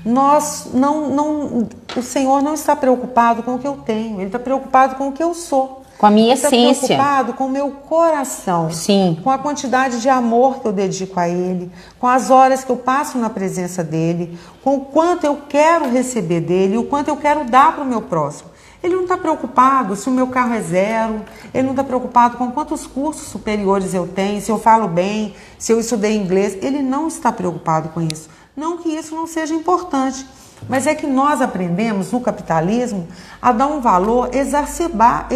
O Senhor não está preocupado com o que eu tenho, Ele está preocupado com o que eu sou. Com a minha essência. Ele está preocupado com o meu coração. Sim. Com a quantidade de amor que eu dedico a Ele, com as horas que eu passo na presença dEle, com o quanto eu quero receber dEle, o quanto eu quero dar para o meu próximo. Ele não está preocupado se o meu carro é zero, ele não está preocupado com quantos cursos superiores eu tenho, se eu falo bem, se eu estudei inglês. Ele não está preocupado com isso. Não que isso não seja importante, mas é que nós aprendemos no capitalismo a dar um valor exacerbado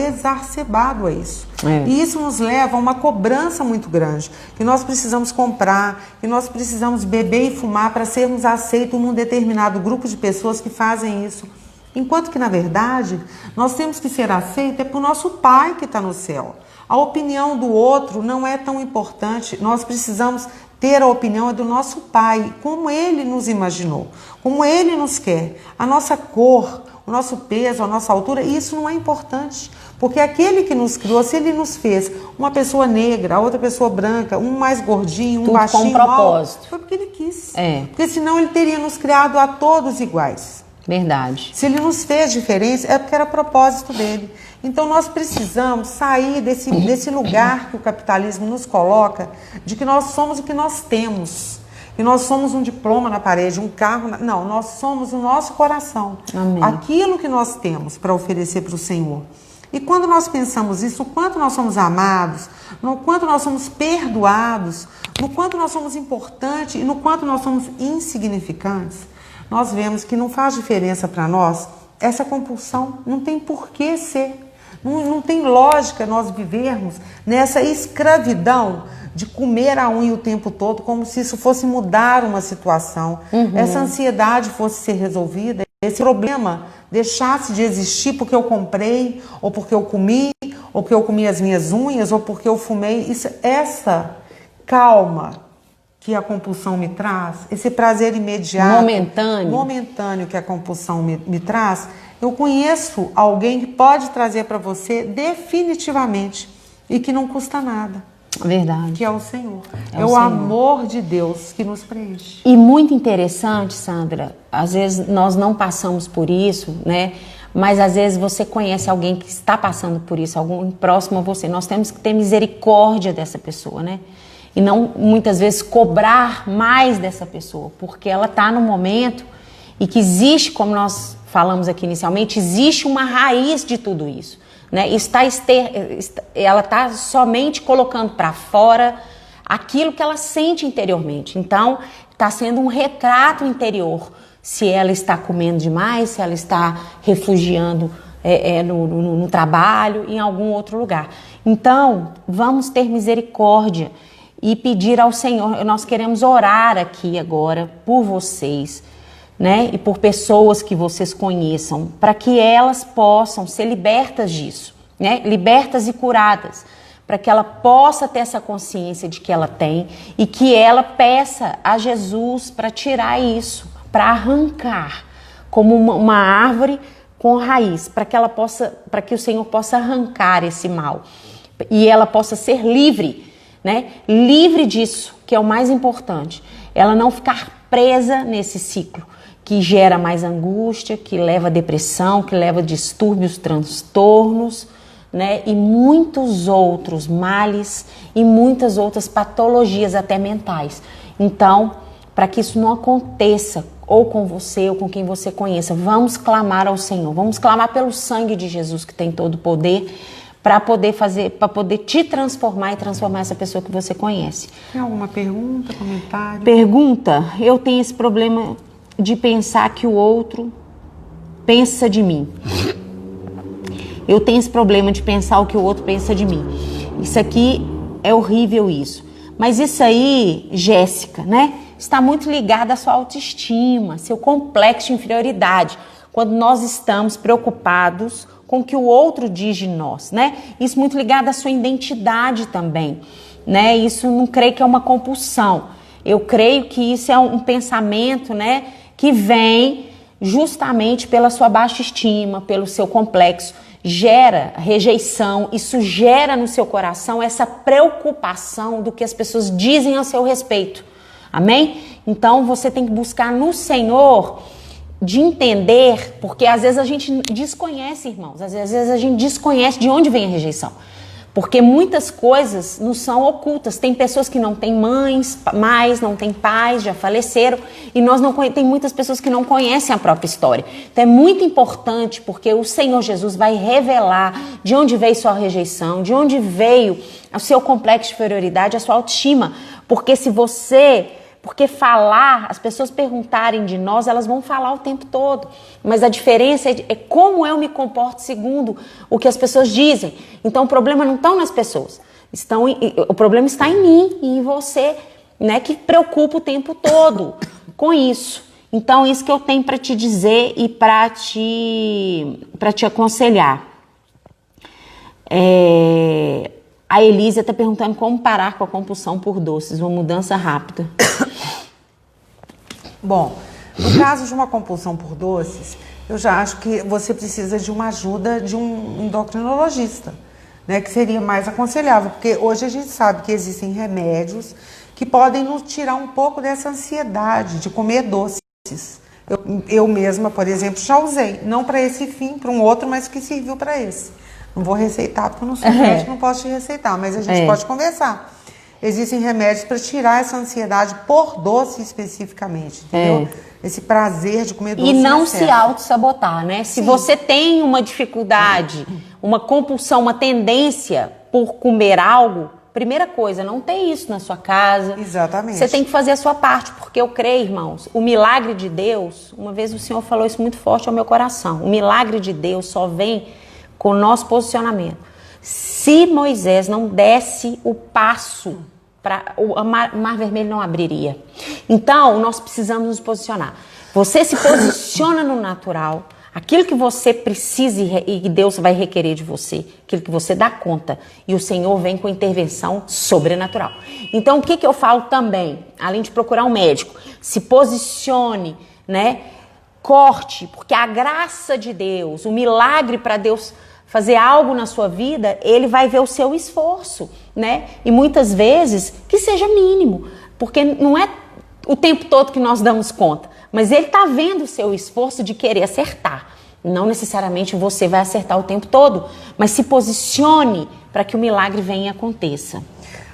a isso. E isso nos leva a uma cobrança muito grande, que nós precisamos comprar, que nós precisamos beber e fumar para sermos aceitos num determinado grupo de pessoas que fazem isso. Enquanto que, na verdade, nós temos que ser aceitos por nosso Pai que está no céu. A opinião do outro não é tão importante, nós precisamos ter a opinião do nosso Pai, como Ele nos imaginou, como Ele nos quer. A nossa cor, o nosso peso, a nossa altura, isso não é importante. Porque aquele que nos criou, se Ele nos fez uma pessoa negra, a outra pessoa branca, um mais gordinho, um tudo baixinho, com um propósito. Foi porque Ele quis. Porque senão Ele teria nos criado a todos iguais. Verdade. Se Ele nos fez diferença, é porque era propósito dele. Então nós precisamos sair desse lugar que o capitalismo nos coloca, de que nós somos o que nós temos. E nós somos um diploma na parede, um carro. Não, nós somos o nosso coração. Amém. Aquilo que nós temos para oferecer para o Senhor. E quando nós pensamos isso, o quanto nós somos amados, no quanto nós somos perdoados, no quanto nós somos importantes e no quanto nós somos insignificantes, nós vemos que não faz diferença para nós essa compulsão, não tem por que ser. Não tem lógica nós vivermos nessa escravidão de comer a unha o tempo todo, como se isso fosse mudar uma situação, essa ansiedade fosse ser resolvida, esse problema deixasse de existir porque eu comprei, ou porque eu comi, ou porque eu comi as minhas unhas, ou porque eu fumei. Essa calma que a compulsão me traz, esse prazer imediato, momentâneo que a compulsão me traz, eu conheço alguém que pode trazer para você definitivamente e que não custa nada. Verdade. Que é o Senhor. É o amor de Deus que nos preenche. E muito interessante, Sandra, às vezes nós não passamos por isso, né? Mas às vezes você conhece alguém que está passando por isso, alguém próximo a você. Nós temos que ter misericórdia dessa pessoa, né? E não, muitas vezes, cobrar mais dessa pessoa, porque ela está no momento e que existe, como nós falamos aqui inicialmente, existe uma raiz de tudo isso, né? Ela está somente colocando para fora aquilo que ela sente interiormente. Então, está sendo um retrato interior. Se ela está comendo demais, se ela está refugiando no trabalho, em algum outro lugar. Então, vamos ter misericórdia e pedir ao Senhor. Nós queremos orar aqui agora por vocês, né? E por pessoas que vocês conheçam, para que elas possam ser libertas disso, né? Libertas e curadas, para que ela possa ter essa consciência de que ela tem e que ela peça a Jesus para tirar isso, para arrancar, como uma árvore com raiz, para que o Senhor possa arrancar esse mal e ela possa ser livre, né? Livre disso, que é o mais importante. Ela não ficar presa nesse ciclo que gera mais angústia, que leva a depressão, que leva a distúrbios, transtornos, né? E muitos outros males e muitas outras patologias até mentais. Então, para que isso não aconteça ou com você ou com quem você conheça, vamos clamar ao Senhor, vamos clamar pelo sangue de Jesus que tem todo o poder para poder te transformar e transformar essa pessoa que você conhece. Tem alguma pergunta, comentário? Pergunta: eu tenho esse problema de pensar que o outro pensa de mim. Eu tenho esse problema de pensar o que o outro pensa de mim. Isso aqui é horrível isso. Mas isso aí, Jéssica, né? Está muito ligado à sua autoestima, seu complexo de inferioridade. Quando nós estamos preocupados com o que o outro diz de nós, né? Isso muito ligado à sua identidade também, né? Isso não creio que é uma compulsão. Eu creio que isso é um pensamento, né? Que vem justamente pela sua baixa estima, pelo seu complexo. Gera rejeição, isso gera no seu coração essa preocupação do que as pessoas dizem a seu respeito. Amém? Então você tem que buscar no Senhor de entender, porque às vezes a gente desconhece, irmãos, às vezes a gente desconhece de onde vem a rejeição. Porque muitas coisas nos são ocultas. Tem pessoas que não têm mães, não têm pais, já faleceram. E tem muitas pessoas que não conhecem a própria história. Então é muito importante, porque o Senhor Jesus vai revelar de onde veio sua rejeição, de onde veio o seu complexo de inferioridade, a sua autoestima. Porque falar, as pessoas perguntarem de nós, elas vão falar o tempo todo. Mas a diferença é como eu me comporto segundo o que as pessoas dizem. Então o problema não está nas pessoas. O problema está em mim e em você, né, que preocupa o tempo todo com isso. Então isso que eu tenho para te dizer e para te aconselhar. A Elísia está perguntando como parar com a compulsão por doces, uma mudança rápida. Bom, no caso de uma compulsão por doces, eu já acho que você precisa de uma ajuda de um endocrinologista, né, que seria mais aconselhável, porque hoje a gente sabe que existem remédios que podem nos tirar um pouco dessa ansiedade de comer doces. Eu mesma, por exemplo, já usei, não para esse fim, para um outro, mas que serviu para esse. Não vou receitar porque eu não sou médico, não posso te receitar, mas a gente pode conversar. Existem remédios para tirar essa ansiedade por doce especificamente, entendeu? Esse prazer de comer doce. E não se auto-sabotar, né? Se você tem uma dificuldade, uma compulsão, uma tendência por comer algo, primeira coisa, não tem isso na sua casa. Exatamente. Você tem que fazer a sua parte, porque eu creio, irmãos, o milagre de Deus, uma vez o Senhor falou isso muito forte ao meu coração, o milagre de Deus só vem com o nosso posicionamento. Se Moisés não desse o passo, o mar vermelho não abriria. Então, nós precisamos nos posicionar. Você se posiciona no natural, aquilo que você precisa e que Deus vai requerer de você, aquilo que você dá conta, e o Senhor vem com intervenção sobrenatural. Então, o que eu falo também, além de procurar um médico, se posicione, né? Corte, porque a graça de Deus, o milagre para Deus fazer algo na sua vida, ele vai ver o seu esforço, né? E muitas vezes que seja mínimo, porque não é o tempo todo que nós damos conta, mas ele está vendo o seu esforço de querer acertar. Não necessariamente você vai acertar o tempo todo, mas se posicione para que o milagre venha e aconteça.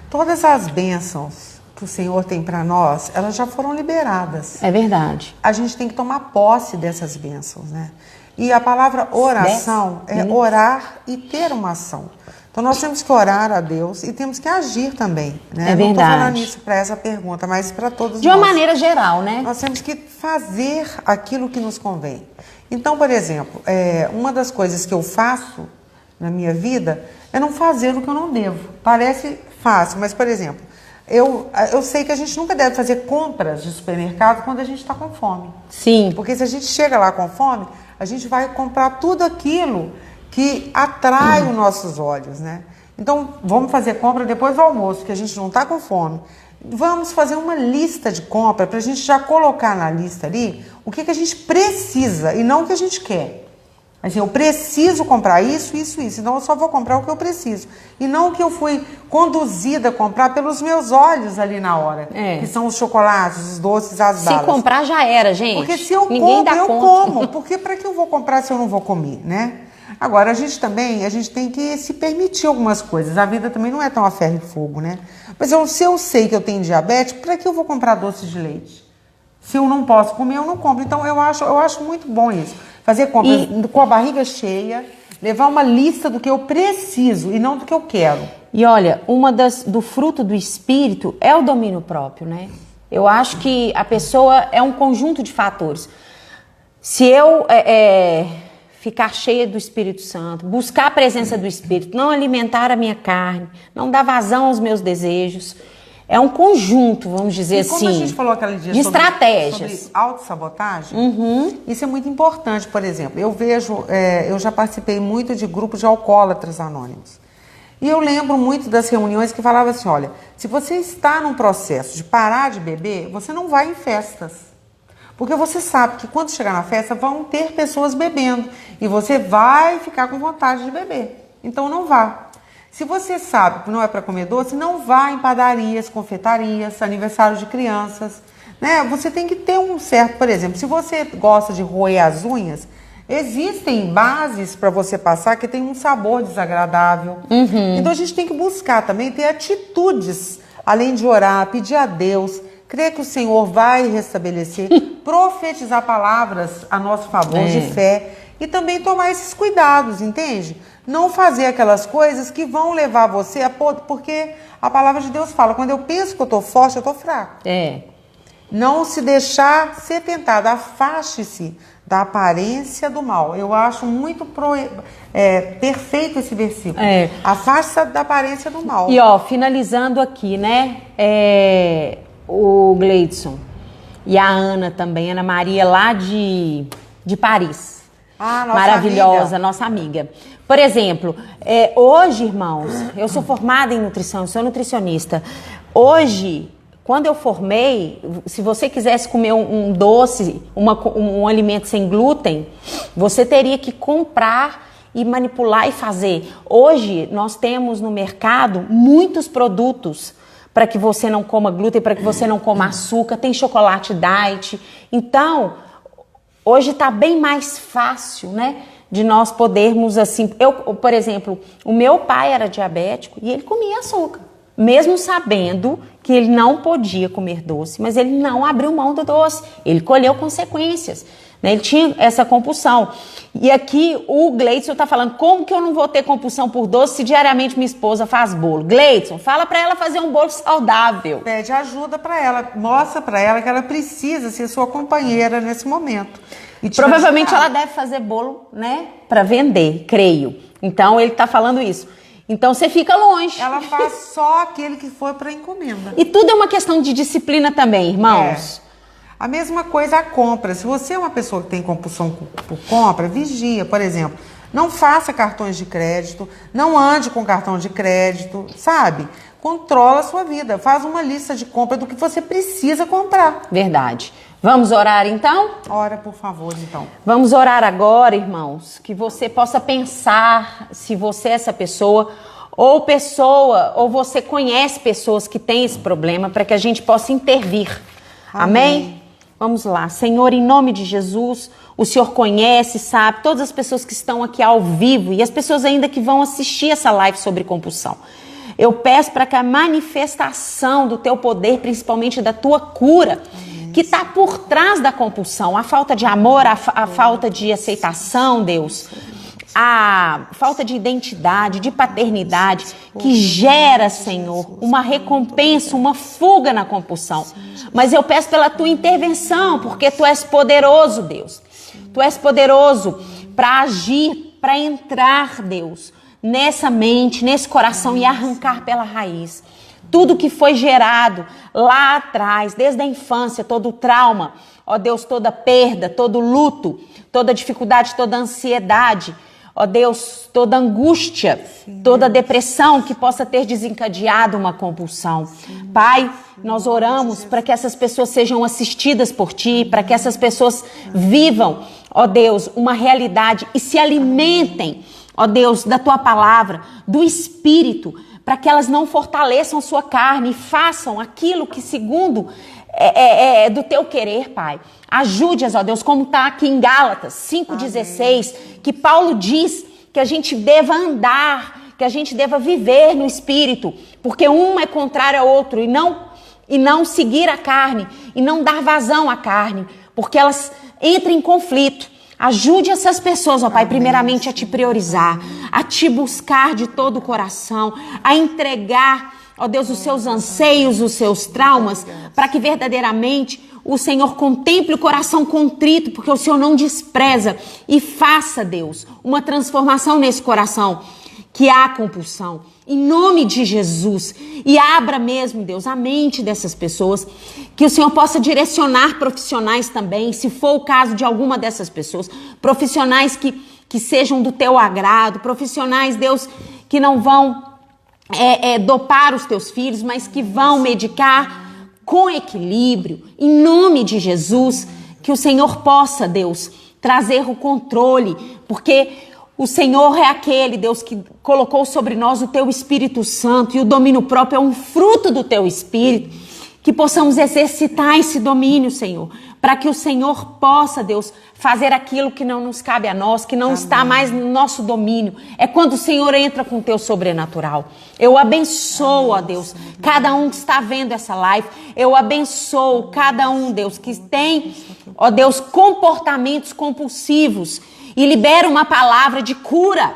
Todas as bênçãos que o Senhor tem para nós, elas já foram liberadas. É verdade. A gente tem que tomar posse dessas bênçãos, né? E a palavra oração é orar e ter uma ação. Então nós temos que orar a Deus e temos que agir também, né? É verdade. Não estou falando isso para essa pergunta, mas para todos nós. De uma maneira geral, né? Nós temos que fazer aquilo que nos convém. Então, por exemplo, uma das coisas que eu faço na minha vida é não fazer o que eu não devo. Parece fácil, mas, por exemplo, eu sei que a gente nunca deve fazer compras de supermercado quando a gente está com fome. Sim. Porque se a gente chega lá com fome, a gente vai comprar tudo aquilo que atrai os nossos olhos, né? Então, vamos fazer compra depois do almoço, que a gente não está com fome. Vamos fazer uma lista de compra para a gente já colocar na lista ali o que a gente precisa e não o que a gente quer. Assim, eu preciso comprar isso, isso, isso. Então, eu só vou comprar o que eu preciso. E não o que eu fui conduzida a comprar pelos meus olhos ali na hora. Que são os chocolates, os doces, as balas. Se comprar, já era, gente. Porque se eu Ninguém compro, dá eu conta. como. Porque para que eu vou comprar se eu não vou comer, né? Agora, a gente tem que se permitir algumas coisas. A vida também não é tão a ferro e fogo, né? Mas se eu sei que eu tenho diabetes, para que eu vou comprar doce de leite? Se eu não posso comer, eu não compro. Então, eu acho muito bom isso. Fazer compras com a barriga cheia, levar uma lista do que eu preciso e não do que eu quero. E olha, do fruto do Espírito é o domínio próprio, né? Eu acho que a pessoa é um conjunto de fatores. Se eu ficar cheia do Espírito Santo, buscar a presença do Espírito, não alimentar a minha carne, não dar vazão aos meus desejos, é um conjunto, vamos dizer assim, como a gente falou aquele dia de estratégias. sobre autossabotagem, isso é muito importante. Por exemplo, eu já participei muito de grupos de alcoólatras anônimos. E eu lembro muito das reuniões que falavam assim, olha, se você está num processo de parar de beber, você não vai em festas. Porque você sabe que quando chegar na festa vão ter pessoas bebendo e você vai ficar com vontade de beber. Então não vá. Se você sabe que não é para comer doce, não vá em padarias, confeitarias, aniversário de crianças, né? Você tem que ter um certo, por exemplo, se você gosta de roer as unhas, existem bases para você passar que tem um sabor desagradável. Então a gente tem que buscar também ter atitudes, além de orar, pedir a Deus, crer que o Senhor vai restabelecer, profetizar palavras a nosso favor de fé e também tomar esses cuidados, entende? Não fazer aquelas coisas que vão levar você a... Porque a palavra de Deus fala, quando eu penso que eu estou forte, eu estou fraco. Não se deixar ser tentado, afaste-se da aparência do mal. Eu acho muito perfeito esse versículo. Afaste-se da aparência do mal. E finalizando aqui, né? O Gleidson e a Ana também, Ana Maria lá de Paris. Maravilhosa, amiga. nossa amiga. Por exemplo, hoje, irmãos, eu sou formada em nutrição, eu sou nutricionista. Hoje, quando eu formei, se você quisesse comer um doce, um alimento sem glúten, você teria que comprar e manipular e fazer. Hoje, nós temos no mercado muitos produtos para que você não coma glúten, para que você não coma açúcar, tem chocolate diet. Então, hoje está bem mais fácil, né? De nós podermos, assim... por exemplo, o meu pai era diabético e ele comia açúcar. Mesmo sabendo que ele não podia comer doce, mas ele não abriu mão do doce. Ele colheu consequências, né? Ele tinha essa compulsão. E aqui o Gleidson está falando, como que eu não vou ter compulsão por doce se diariamente minha esposa faz bolo? Gleidson, fala para ela fazer um bolo saudável. Pede ajuda para ela, mostra para ela que ela precisa ser sua companheira nesse momento. E provavelmente ela deve fazer bolo, né, para vender, creio. Então ele está falando isso. Então você fica longe. Ela faz só aquele que for para encomenda. E tudo é uma questão de disciplina também, irmãos. A mesma coisa a compra. Se você é uma pessoa que tem compulsão por compra, vigia, por exemplo. Não faça cartões de crédito, não ande com cartão de crédito, sabe? Controla a sua vida, faz uma lista de compra do que você precisa comprar. Verdade. Vamos orar então? Ora, por favor, então. Vamos orar agora, irmãos, que você possa pensar se você é essa pessoa, ou você conhece pessoas que têm esse problema, para que a gente possa intervir. Amém? Vamos lá. Senhor, em nome de Jesus, o Senhor conhece, sabe, todas as pessoas que estão aqui ao vivo e as pessoas ainda que vão assistir essa live sobre compulsão. Eu peço para que a manifestação do teu poder, principalmente da tua cura, que está por trás da compulsão, a falta de amor, a falta de aceitação, Deus, a falta de identidade, de paternidade, que gera, Senhor, uma recompensa, uma fuga na compulsão. Mas eu peço pela tua intervenção, porque tu és poderoso, Deus. Tu és poderoso para agir, para entrar, Deus, nessa mente, nesse coração e arrancar pela raiz. Tudo que foi gerado lá atrás, desde a infância, todo o trauma, ó Deus, toda perda, todo luto, toda dificuldade, toda ansiedade, ó Deus, toda angústia, toda depressão que possa ter desencadeado uma compulsão. Pai, nós oramos para que essas pessoas sejam assistidas por Ti, para que essas pessoas vivam, ó Deus, uma realidade e se alimentem, ó Deus, da Tua palavra, do Espírito, para que elas não fortaleçam sua carne e façam aquilo que segundo é do Teu querer, Pai. Ajude-as, ó Deus, como está aqui em Gálatas 5,16, que Paulo diz que a gente deva andar, que a gente deva viver no Espírito, porque um é contrário ao outro, e não seguir a carne, e não dar vazão à carne, porque elas entram em conflito. Ajude essas pessoas, ó Pai, primeiramente a Te priorizar, a Te buscar de todo o coração, a entregar, ó Deus, os seus anseios, os seus traumas, para que verdadeiramente o Senhor contemple o coração contrito, porque o Senhor não despreza, e faça, Deus, uma transformação nesse coração que há compulsão, em nome de Jesus, e abra mesmo, Deus, a mente dessas pessoas, que o Senhor possa direcionar profissionais também, se for o caso de alguma dessas pessoas, profissionais que sejam do Teu agrado, profissionais, Deus, que não vão dopar os Teus filhos, mas que vão medicar com equilíbrio, em nome de Jesus, que o Senhor possa, Deus, trazer o controle, porque o Senhor é aquele, Deus, que colocou sobre nós o Teu Espírito Santo, e o domínio próprio é um fruto do Teu Espírito, que possamos exercitar esse domínio, Senhor, para que o Senhor possa, Deus, fazer aquilo que não nos cabe a nós, que não está mais no nosso domínio. É quando o Senhor entra com o Teu sobrenatural. Eu abençoo, ó Deus, cada um que está vendo essa live. Eu abençoo cada um, Deus, que tem, ó Deus, comportamentos compulsivos, e libera uma palavra de cura.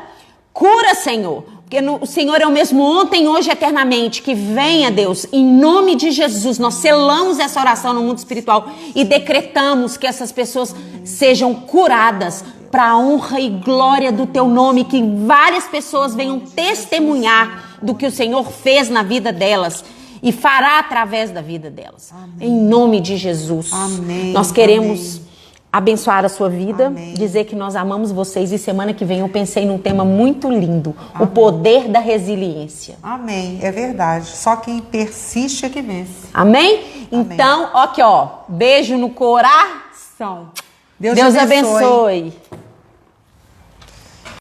Cura, Senhor. Porque o Senhor é o mesmo ontem, hoje e eternamente. Que venha, Deus, em nome de Jesus. Nós selamos essa oração no mundo espiritual e decretamos que essas pessoas sejam curadas para a honra e glória do Teu nome. Que várias pessoas venham testemunhar do que o Senhor fez na vida delas e fará através da vida delas. Amém. Em nome de Jesus. Amém. Nós queremos... Amém. Abençoar a sua vida, Amém. Dizer que nós amamos vocês, e semana que vem eu pensei num tema muito lindo, Amém. O poder da resiliência. Amém, é verdade, só quem persiste é que vence. Amém? Amém. Então, aqui ó, beijo no coração. Deus abençoe.